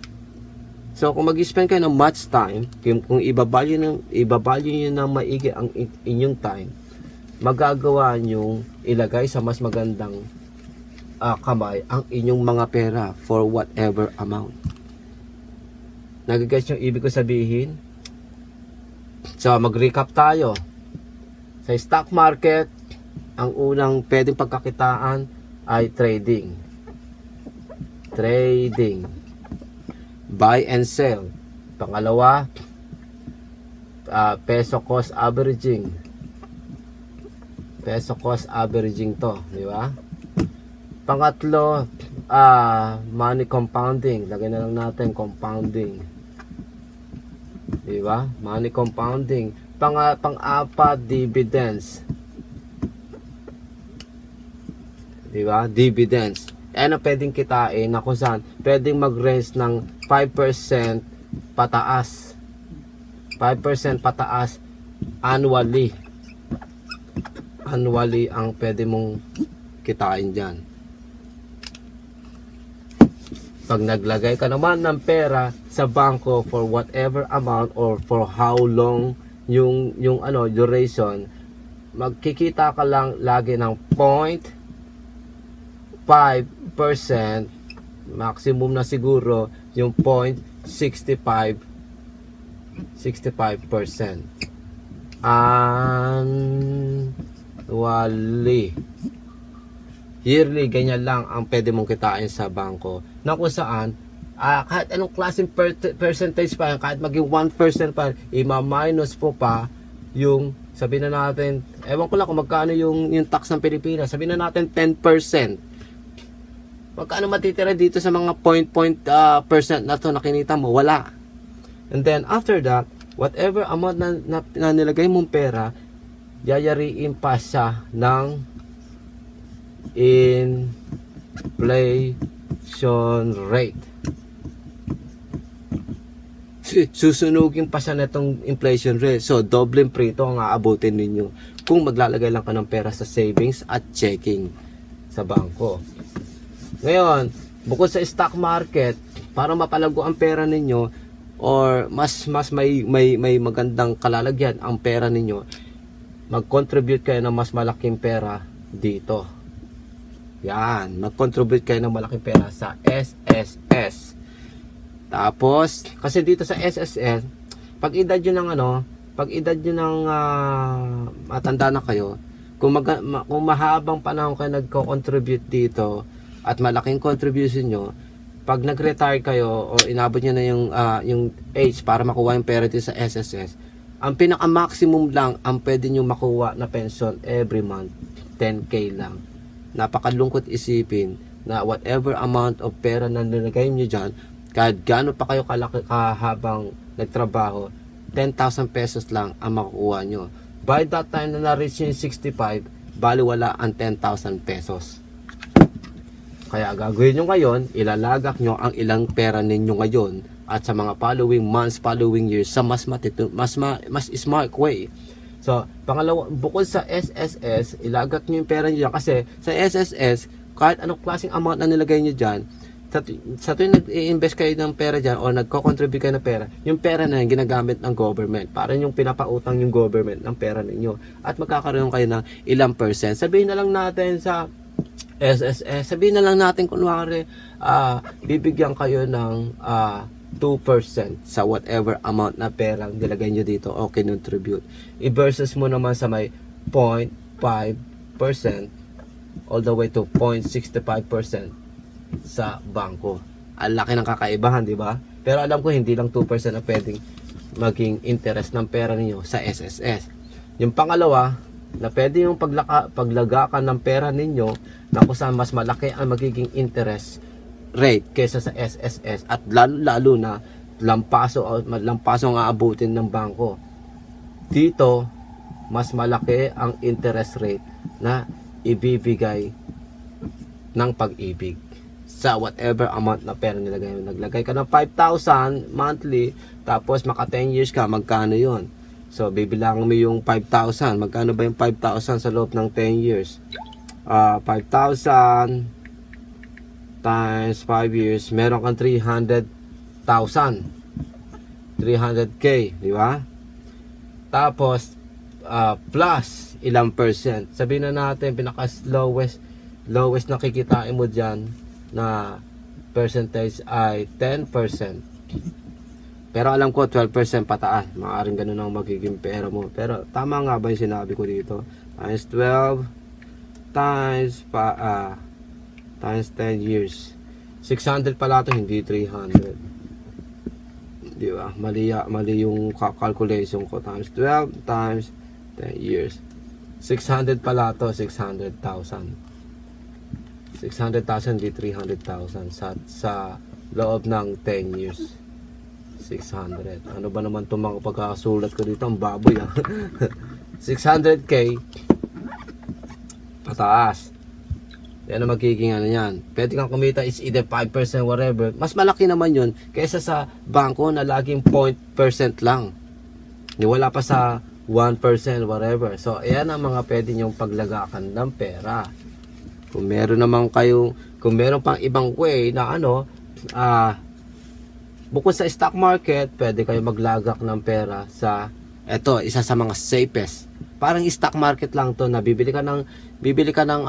So kung mag-spend kayo ng much time, kung ibabalyo nyo ng maigi ang inyong time, magagawa nyo ilagay sa mas magandang kamay ang inyong mga pera for whatever amount. Nagigets yung ibig ko sabihin? So mag-recap tayo. Sa stock market, ang unang pwedeng pagkakitaan ay trading. Trading. Buy and sell. Pangalawa, peso cost averaging. Peso cost averaging to, di ba? Pangatlo, money compounding. Lagyan na lang natin compounding. Di ba? Money compounding. Pang-apat, dividends. Di ba? Dividends. Ano pwedeng kitain na kung saan pwedeng mag-range ng 5% pataas. 5% pataas annually. Annually ang pwede mong kitain dyan. Pag naglagay ka naman ng pera sa bangko for whatever amount or for how long yung duration, magkikita ka lang lagi ng 0.5%, maximum na siguro yung 0.65%. Annually. Yearly, ganyan lang ang pwede mong kitain sa bangko. Na kung saan, kahit anong klaseng percentage pa yan, kahit maging 1% pa, ima-minus po pa yung, sabihin na natin, ewan ko lang kung magkano yung tax ng Pilipinas, sabihin na natin 10%. Magkano matitira dito sa mga percent na to na kinita mo? Wala. And then, after that, whatever amount na nilagay mong pera, yayariin pa siya ng inflation rate. Susunugin pa siya netong inflation rate. So, dobleng prito ang aabutin ninyo kung maglalagay lang ka ng pera sa savings at checking sa bangko. Ngayon, bukod sa stock market, para mapalago ang pera ninyo or mas may magandang kalalagyan ang pera ninyo, mag-contribute kayo ng mas malaking pera dito. Yan, mag-contribute kayo ng malaking pera sa SSS. Tapos, kasi dito sa SSS, pag edad nyo ng matanda na kayo, kung mahabang panahon kayo nagko-contribute dito at malaking contribution nyo, pag nag-retire kayo o inabot nyo na yung age para makuha yung pera dito sa SSS, ang pinaka-maximum lang ang pwede nyo makuha na pension every month, 10K lang. Napakalungkot isipin na whatever amount of pera na nilagay nyo dyan, kahit gaano pa kayo kalaki habang nagtrabaho, 10,000 pesos lang ang makukuha nyo. By that time na na-reach yung 65, baliwala ang 10,000 pesos. Kaya gagawin nyo ngayon, ilalagak nyo ang ilang pera ninyo ngayon at sa mga following months, following years sa mas smart way. So, pangalawa, bukod sa SSS, ilagak nyo yung pera nyo dyan. Kasi sa SSS, kahit anong klaseng amount na nilagay nyo dyan, sa tuwing nag-i-invest kayo ng pera dyan o nagko-contribute kayo ng pera, yung pera na yun ginagamit ng government. Parang yung pinapautang yung government ng pera ninyo. At magkakaroon kayo ng ilang percent. Sabihin na lang natin sa SSS, sabihin na lang natin kunwari, bibigyan kayo ng 2% sa whatever amount na perang nilagay nyo dito o kinontribute. I-versus mo naman sa may 0.5%. all the way to 0.65% sa bangko. Ang laki ng kakaibahan, di ba? Pero alam ko hindi lang 2% na pwedeng maging interest ng pera ninyo sa SSS. Yung pangalawa, na pwede yung paglagakan ng pera ninyo na kung saan mas malaki ang magiging interest rate kaysa sa SSS, at lalo na lampaso ang aabutin ng bangko. Dito, mas malaki ang interest rate na ibibigay ng Pag-ibig sa whatever amount na pera nilagay mo. Naglagay ka ng 5,000 monthly, tapos maka 10 years ka, magkano yon? So, bibilang mo yung 5,000. Magkano ba yung 5,000 sa loob ng 10 years? 5,000 times 5 years, meron kang 300,000. 300k, di ba? Tapos, plus ilang percent. Sabihin na natin, lowest na kikitain mo dyan na percentage ay 10%. Pero alam ko 12% pataas. Maaaring ganun ang magiging pera mo. Pero tama nga ba yung sinabi ko dito? Times 12 times 10 years. 600 pala ito, hindi 300. Di ba? Mali yung calculation ko. Times 12 times 10 years. 600 pala ito, 600,000. 600,000 di 300,000 sa loob ng 10 years. 600. Ano ba naman itong mga pagkakasulat ko dito? Ang baboy, ha? 600k pataas. Yan ang magiging ano yan. Pwede kang kumita is either 5% whatever. Mas malaki naman yun kaysa sa bangko na laging 0.% lang. Wala pa sa 1% whatever. So, ayan ang mga pwede nyong paglagakan ng pera. Kung meron pang ibang way na bukod sa stock market, pwede kayo maglagak ng pera sa isa sa mga safest. Parang stock market lang to, na bibili ka ng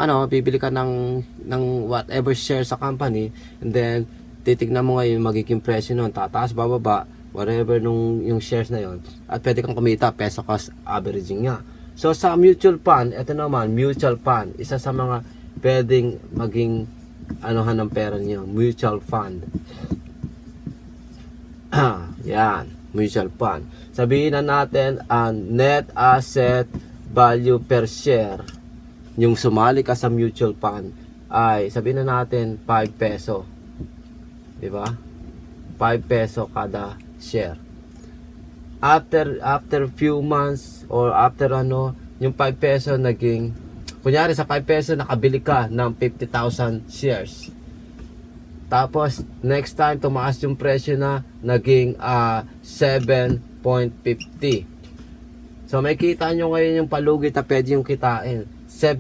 whatever share sa company, and then titignan mo ngayon magiging presyo nun, tataas, bababa, whatever yung shares na yon, at pwede kang kumita peso cost averaging nga. So sa mutual fund, ito naman, mutual fund, isa sa mga pwedeng maging ng pera niyo, mutual fund. Yan, mutual fund. Sabihin na natin ang net asset value per share. Yung sumali ka sa mutual fund ay sabihin na natin 5 peso. Di ba? 5 peso kada share. After few months or after yung 5 peso naging, kunyari sa 5 peso nakabili ka ng 50,000 shares. Tapos next time tumaas yung presyo na, naging 7.50. So may kita nyo ngayon yung palugit na pwede yung kitain. 5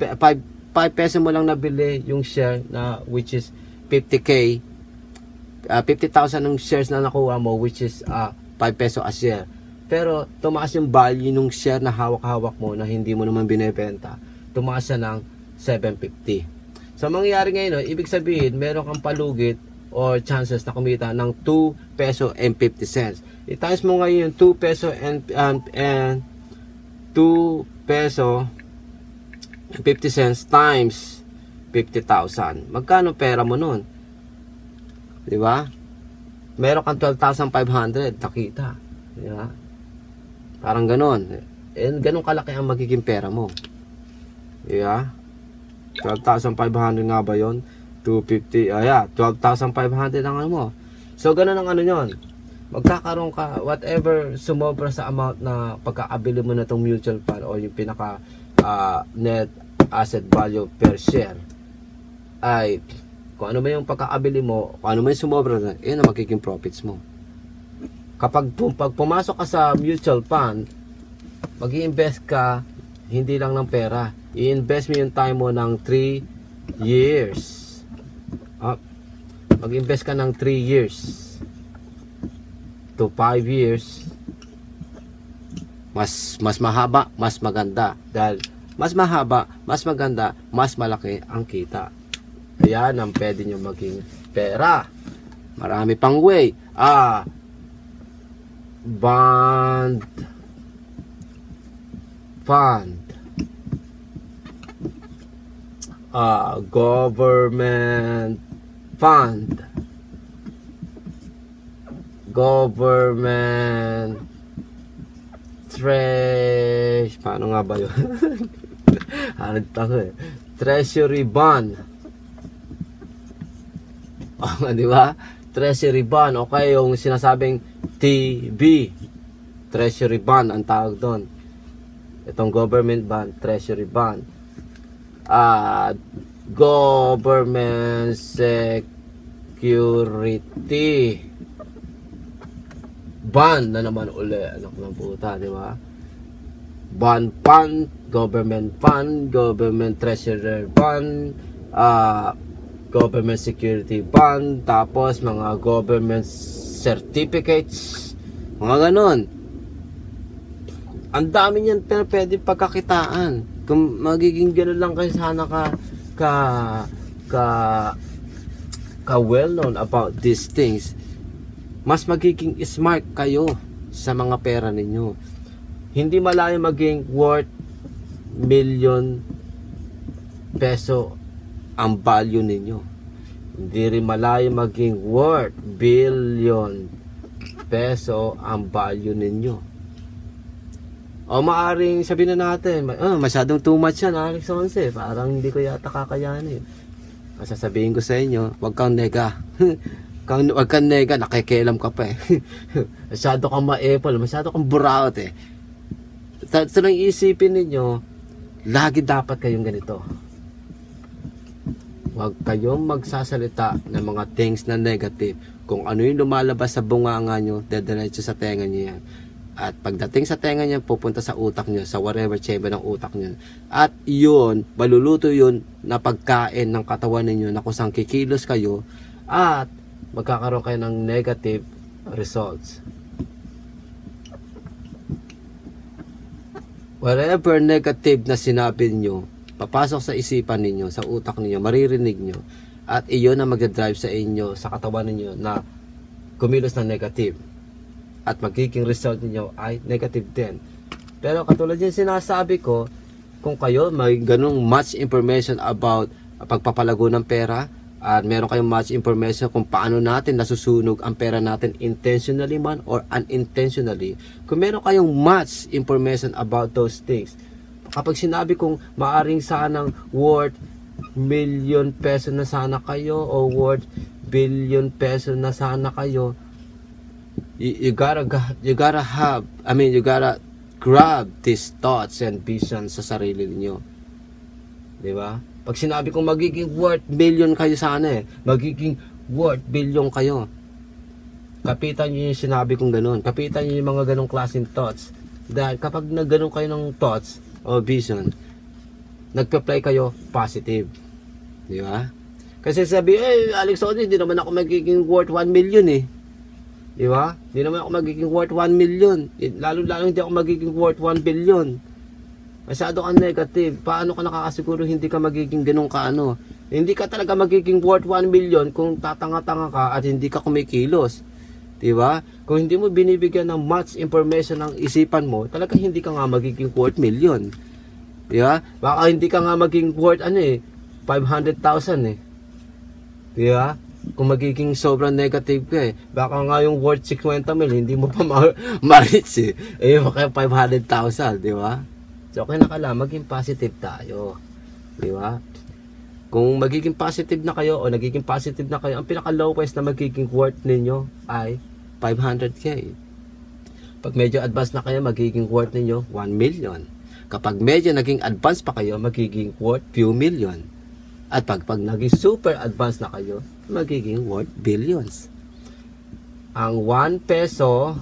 peso mo lang nabili yung share na which is 50k. 50,000 ng shares na nakuha mo, which is 5 peso a share. Pero tumaas yung value ng share na hawak-hawak mo na hindi mo naman binebenta. Tumaas siya ng 750. So mangyayari ngayon, ibig sabihin meron kang palugit or chances na kumita ng 2 peso and 50 cents. I-times mo ngayon yung 2 peso and 2 peso and 50 cents times 50,000. Magkano pera mo nun? Di ba? Meron kang 12,500 nakita. Di ba? Parang ganon. And ganon kalaki ang magiging pera mo. Di ba? 12,500 nga ba yun? 250, 12,500 ang ano mo. So, ganun ang yun. Magkakaroon ka, whatever sumobra sa amount na pagkakabili mo na itong mutual fund o yung pinaka net asset value per share, ay kung ano ba yung pagkakabili mo, kung ano ba yung sumobra na, yun ang magiging profits mo. Kapag pumasok ka sa mutual fund, mag-i-invest ka hindi lang ng pera. I-invest mo yung time mo ng 3 years. Mag-invest ka ng 3 years to 5 years. Mas mahaba, mas maganda. Dahil mas mahaba, mas maganda, mas malaki ang kita. Ayan ang pwede nyo maging pera. Marami pang way. Bond fund. government fund, government paano nga ba yun? Hanad ako eh. Treasury bond. Di ba? Treasury bond. Okay, yung sinasabing TB. Treasury bond ang tawag doon. Itong government bond, treasury bond. Government security bond na naman uli. Anak ng puta, di ba? Bond fund, government fund, government treasurer bond, government security bond, tapos mga government certificates, mga ganon. Ang dami niyan pero pwede pagkakitaan. Kung magiging gano'n lang kayo sana ka well known about these things, mas magiging smart kayo sa mga pera ninyo. Hindi malayo maging worth million peso ang value ninyo. Hindi rin malayo maging worth billion peso ang value ninyo. O maaring sabihin na natin, masyadong too much yan, Alex Once. Parang hindi ko yata kakayanin. Masasabihin ko sa inyo, wag kang nega. Wag kang nega, nakikialam ka pa eh. Masyado kang ma-apple, masyado kang buraot eh. Sa lang isipin ninyo, lagi dapat kayong ganito. Huwag kayong magsasalita ng mga things na negative. Kung ano yung lumalabas sa bunganga nyo, dediretso sa tenga nyo yan. At pagdating sa tenga nyo, pupunta sa utak nyo, sa whatever chamber ng utak nyo. At yun, maluluto yun na pagkain ng katawan ninyo na kusang kikilos kayo at magkakaroon kayo ng negative results. Whatever negative na sinabi nyo, papasok sa isipan ninyo, sa utak ninyo, maririnig nyo, at iyon na magdadrive sa inyo, sa katawan ninyo na kumilos ng negative. At magiging result ninyo ay negative din. Pero katulad yung sinasabi ko, kung kayo may ganung much information about pagpapalago ng pera, at meron kayong much information kung paano natin nasusunog ang pera natin intentionally man or unintentionally, kung meron kayong much information about those things, kapag sinabi kong maaring sanang worth million peso na sana kayo o worth billion peso na sana kayo, you gotta grab these thoughts and visions sa sarili niyo. Di ba? Pag sinabi kong magiging worth billion kayo sana magiging worth billion kayo. Kapitan nyo yung sinabi kong ganun. Kapitan nyo yung mga ganong klaseng thoughts. Dahil kapag nagganon kayo ng thoughts o vision, nagpa-play kayo positive. Di ba? Kasi sabi, Alex Otis, hindi naman ako magiging worth 1 million eh. Di ba? Hindi naman ako magiging worth 1 million. Lalo-lalo hindi ako magiging worth 1 billion. Masyado kang negative. Paano ka nakakasiguro hindi ka magiging ganun ka ano? Hindi ka talaga magiging worth 1 million kung tatanga-tanga ka at hindi ka kumikilos. Diba? Kung hindi mo binibigyan ng much information ng isipan mo, talaga hindi ka nga magiging worth million. Diba? Baka hindi ka nga maging worth 500,000 eh. Diba? Kung magiging sobrang negative ka baka nga yung worth 50 mil, hindi mo pa ma-reach baka 500,000, diba? So, okay na kala, maging positive tayo. Di ba? Kung magiging positive na kayo o nagiging positive na kayo, ang pinaka-lowest na magiging worth ninyo ay 500k. Pag medyo advanced na kayo, magiging worth ninyo 1 million. Kapag medyo naging advanced pa kayo, magiging worth few million. At pag naging super advanced na kayo, magiging worth billions. Ang 1 peso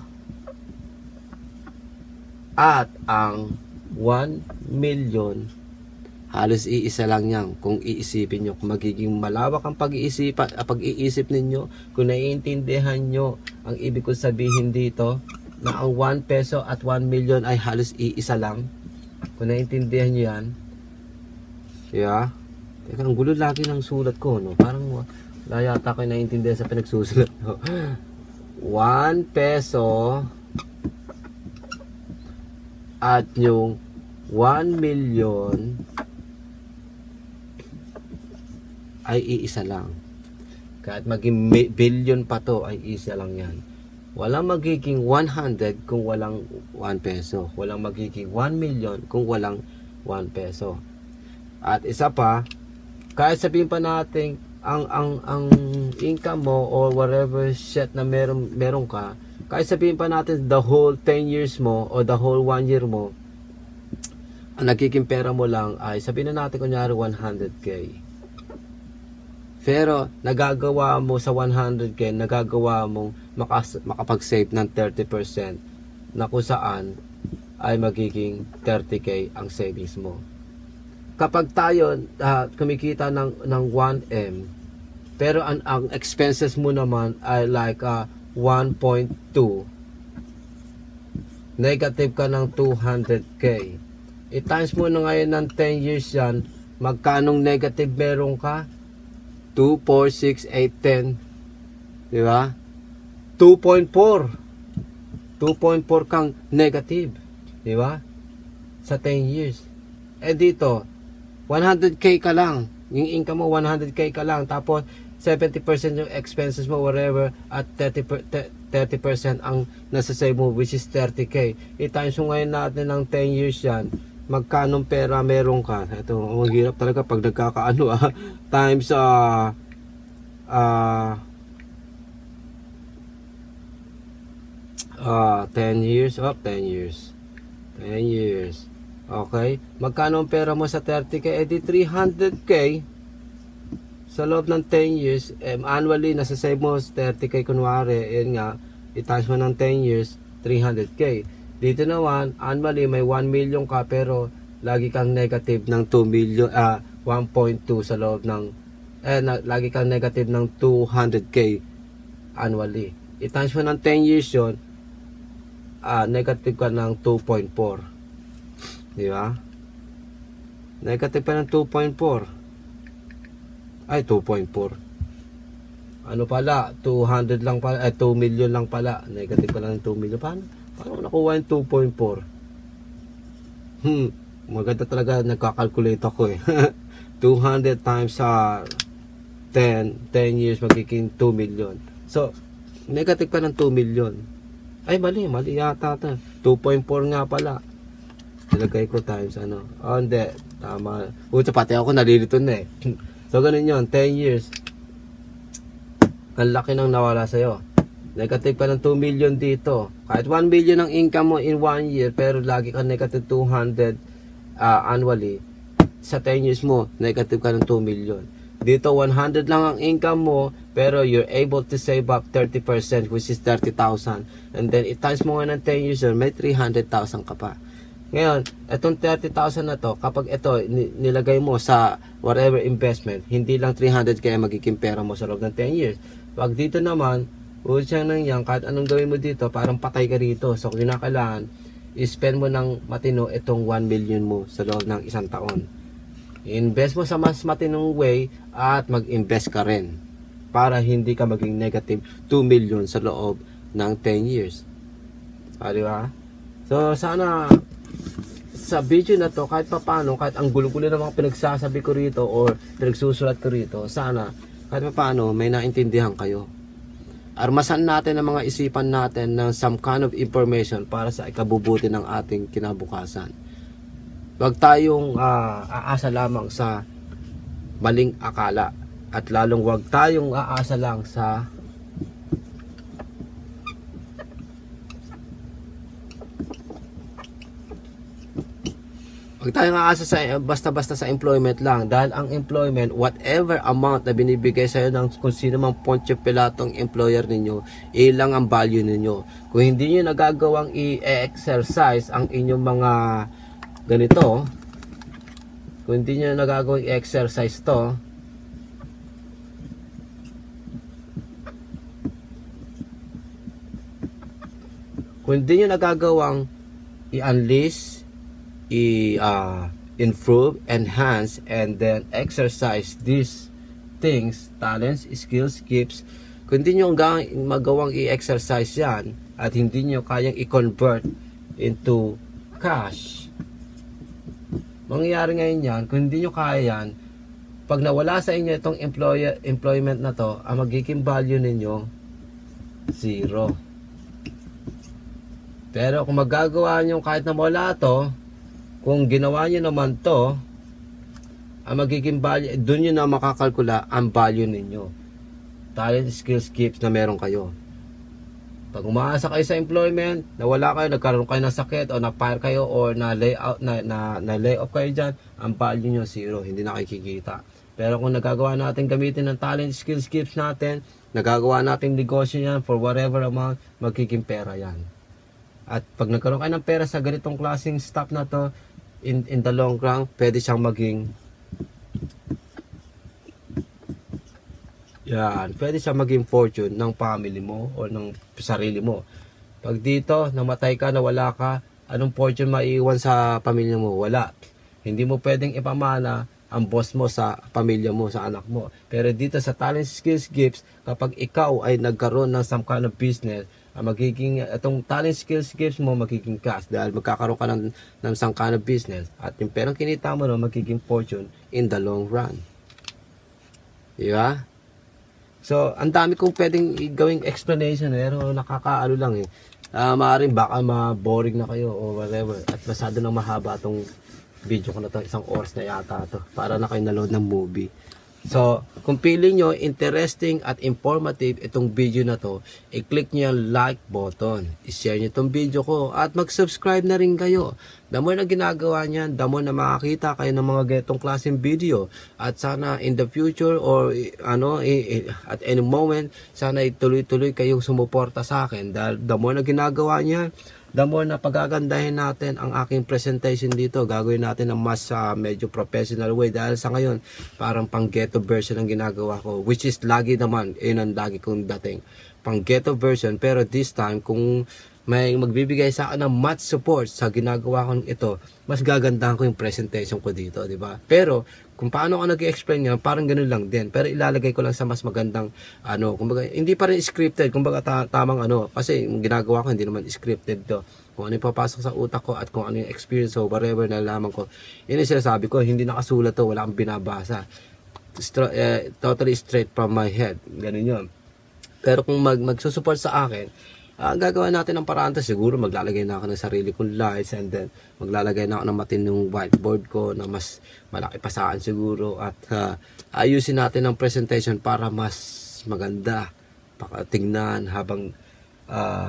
at ang 1 million, halos iisa lang yan kung iisipin nyo. Kung magiging malawak ang pag-iisip ninyo, kung naiintindihan nyo ang ibig kong sabihin dito, na ang 1 peso at 1 million ay halos iisa lang. Kung naiintindihan nyo yan, yeah. Teka, ang gulo lagi ng sulat ko, no? Parang wala yata kayo naiintindihan sa pinagsusulat, no? 1 peso at yung 1 million ay iisa lang. Kahit maging billion pa to, ay isa lang yan. Walang magiging 100 kung walang 1 peso. Walang magiging 1 million kung walang 1 peso. At isa pa, kahit sabihin pa natin ang income mo or whatever shit na meron ka, kahit sabihin pa natin the whole 10 years mo or the whole 1 year mo, ang nagiging pera mo lang ay sabihin na natin kunyari 100k. Pero nagagawa mo sa 100k, nagagawa mong makapag-save ng 30% na kung saan ay magiging 30k ang savings mo. Kapag tayo kumikita ng 1M, pero ang expenses mo naman ay like 1.2, negative ka ng 200k. I-times mo na ngayon ng 10 years yan, magkanong negative meron ka? 2, 4, 6, 8, 10. Diba? 2.4. 2.4 kang negative. Diba? Sa 10 years. Eh dito, 100k ka lang. Yung income mo, 100k ka lang. Tapos, 70% yung expenses mo, whatever, at 30% ang nasa-save mo, which is 30k. I-times mo ngayon natin ng 10 years yan, magkanong pera meron ka. Ito, maghirap talaga pag nagkakaano times 10 years, 10 years. 10 years. Okay? Magkano ang pera mo sa 30k? Eh di 300k sa loob ng 10 years. Annually, nasa-save mo 30k kunwari. Yun nga, i-times mo ng 10 years, 300k. Dito naman, annually may 1 million ka pero lagi kang negative ng 2 million, 1.2 sa loob ng, lagi kang negative ng 200k annually. I-times mo ng 10 years yun, negative ka ng 2.4. Di ba? Negative pa ng 2.4. Ay, 2.4. Ano pala? 200 lang pala. 2 million lang pala. Negative pala ng 2 million. Paano nakuha yung 2.4? Maganda talaga nagkakalculate ako eh. 200 times 10 years magiging 2 million. So, negative ka ng 2 million. Ay, mali yata ito. 2.4 nga pala. Nilagay ko times ano. Oh, hindi. Tama. Puta, pati ako nalilito na eh. So, ganun yun. 10 years. Ang laki nang nawala sa'yo. Negative ka ng 2 million dito. Kahit 1 million ang income mo in 1 year, pero lagi ka negative 200 annually. Sa 10 years mo, negative ka ng 2 million. Dito, 100 lang ang income mo, pero you're able to save up 30%, which is 30,000. And then, i-times mo nga ng 10 years, may 300,000 ka pa. Ngayon, itong 30,000 na to, kapag ito nilagay mo sa whatever investment, hindi lang 300 kaya magiging pera mo sa loob ng 10 years. Pag dito naman, ulit nang yan, kahit anong gawin mo dito, parang patay ka rito. So, kinakailangan, i-spend mo ng matino itong 1 million mo sa loob ng isang taon. I-invest mo sa mas matinong way at mag-invest ka rin para hindi ka maging negative 2 million sa loob ng 10 years. Di ba? So, sana sa video na to, kahit papano, kahit ang gulo-gulo ng mga pinagsasabi ko rito or pinagsusulat ko rito, sana kahit papano may naintindihan kayo. Armasan natin ang mga isipan natin ng some kind of information para sa ikabubuti ng ating kinabukasan. Huwag tayong aasa lamang sa maling akala, at lalong huwag tayong aasa lang sa huwag tayong aasa sa basta-basta sa employment lang, dahil ang employment, whatever amount na binibigay sa iyo ng kung sino mang Poncio Pilatong employer ninyo, ilang ang value ninyo. Kung hindi niyo nagagawang i-exercise ang inyong mga ganito, kung hindi niyo nagagawang i-exercise to, kung hindi niyo nagagawang i-unleash, improve, enhance, and then exercise these things, talents, skills, gifts, kung hindi nyo magawang i-exercise yan at hindi nyo kayang i-convert into cash, mangyayari ngayon yan, kung hindi nyo kaya yan, Pag nawala sa inyo itong employment na to, ang magiging value ninyo, 0. Pero kung magagawa nyo kahit na wala to, kung ginawa nyo naman to, ang magiging value, doon nyo na makakalkula ang value ninyo. Talent, skills, gifts na meron kayo. Pag umaasa kayo sa employment, nawala kayo, nagkaroon kayo ng sakit, o na-fire kayo, o na-lay off kayo dyan, ang value nyo 0, hindi na kayo kikita. Pero kung nagagawa natin gamitin ng talent, skills, gifts natin, nagagawa natin negosyo yan for whatever amount, magiging pera yan. At pag nagkaroon kayo ng pera sa ganitong klaseng stock na to, in the long run, pwede siyang maging pwede siyang maging fortune ng family mo o ng sarili mo. Pag dito, namatay ka, nawala ka, anong fortune maiiwan sa pamilya mo? Wala. Hindi mo pwedeng ipamana ang boss mo sa pamilya mo, sa anak mo. Pero dito sa talent, skills, gifts, kapag ikaw ay nagkaroon ng some kind of business, magiging, itong talent, skills, gifts mo magiging cash dahil magkakaroon ka ng some kind of business. At yung perang kinita mo magiging fortune in the long run. Diba? So, ang dami kong pwedeng gawing explanation, pero nakakaano lang eh. Maaaring baka ma-boring na kayo o whatever. At masyado nang mahaba itong video ko na to, 1 oras na yata to. Para na kayo naload ng movie. So, kung pili nyo interesting at informative itong video na to, i-click nyo yung like button. I-share nyo itong video ko at mag-subscribe na rin kayo. The more na ginagawa nyan, the more na makakita kayo ng mga ganitong klaseng video. At sana in the future or at any moment, sana ituloy-tuloy kayong sumuporta sa akin. Dahil the more na ginagawa nyan, the more na pagagandahin natin ang aking presentation dito. Gagawin natin ng mas medyo professional way. Dahil sa ngayon, parang pang ghetto version ang ginagawa ko. Which is lagi naman, yun ang lagi kong dating. Pang ghetto version. Pero this time, kung may magbibigay sa akin ng much support sa ginagawa kong ito, mas gagandahan ko yung presentation ko dito, di ba? Pero, kung paano ako nag-explain nga, parang ganun lang din. Pero ilalagay ko lang sa mas magandang, kumbaga, hindi pa rin scripted, kumbaga tamang kasi yung ginagawa ko, hindi naman scripted to. Kung ano yung papasok sa utak ko at kung ano yung experience o whatever na nalaman ko, yun yung sinasabi ko, hindi nakasulat to, wala akong binabasa. Totally straight from my head. Ganun yun. Pero kung magsusupport sa akin, gagawa natin ng paraan to. Siguro maglalagay na ako ng sarili kong lights and then maglalagay na ako ng matinong whiteboard ko na mas malaki pa saan siguro at ayusin natin ang presentation para mas maganda pakatingnan habang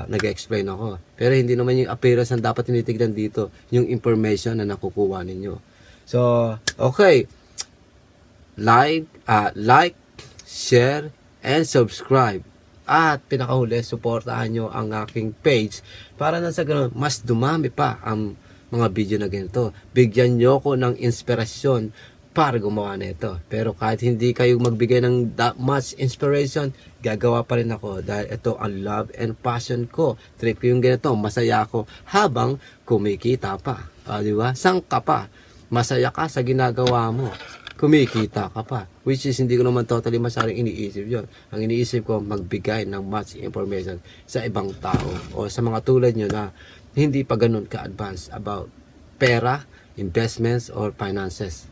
nag-explain ako. Pero hindi naman yung appearance ang dapat tinitignan dito, yung information na nakukuha ninyo. So, okay. Like, share, and subscribe. At pinakahuli, suportahan nyo ang aking page para na sa ganun, mas dumami pa ang mga video na ganito. Bigyan nyo ko ng inspirasyon para gumawa nito. Pero kahit hindi kayo magbigay ng that much inspiration, gagawa pa rin ako dahil ito ang love and passion ko. Trip ko yung ganito, masaya ako habang kumikita pa. Di ba? Sang ka pa. Masaya ka sa ginagawa mo. Kumikita ka pa. Which is, hindi ko naman totally masyadong iniisip yun. Ang iniisip ko, magbigay ng much information sa ibang tao o sa mga tulad nyo na hindi pa ganun ka-advance about pera, investments, or finances.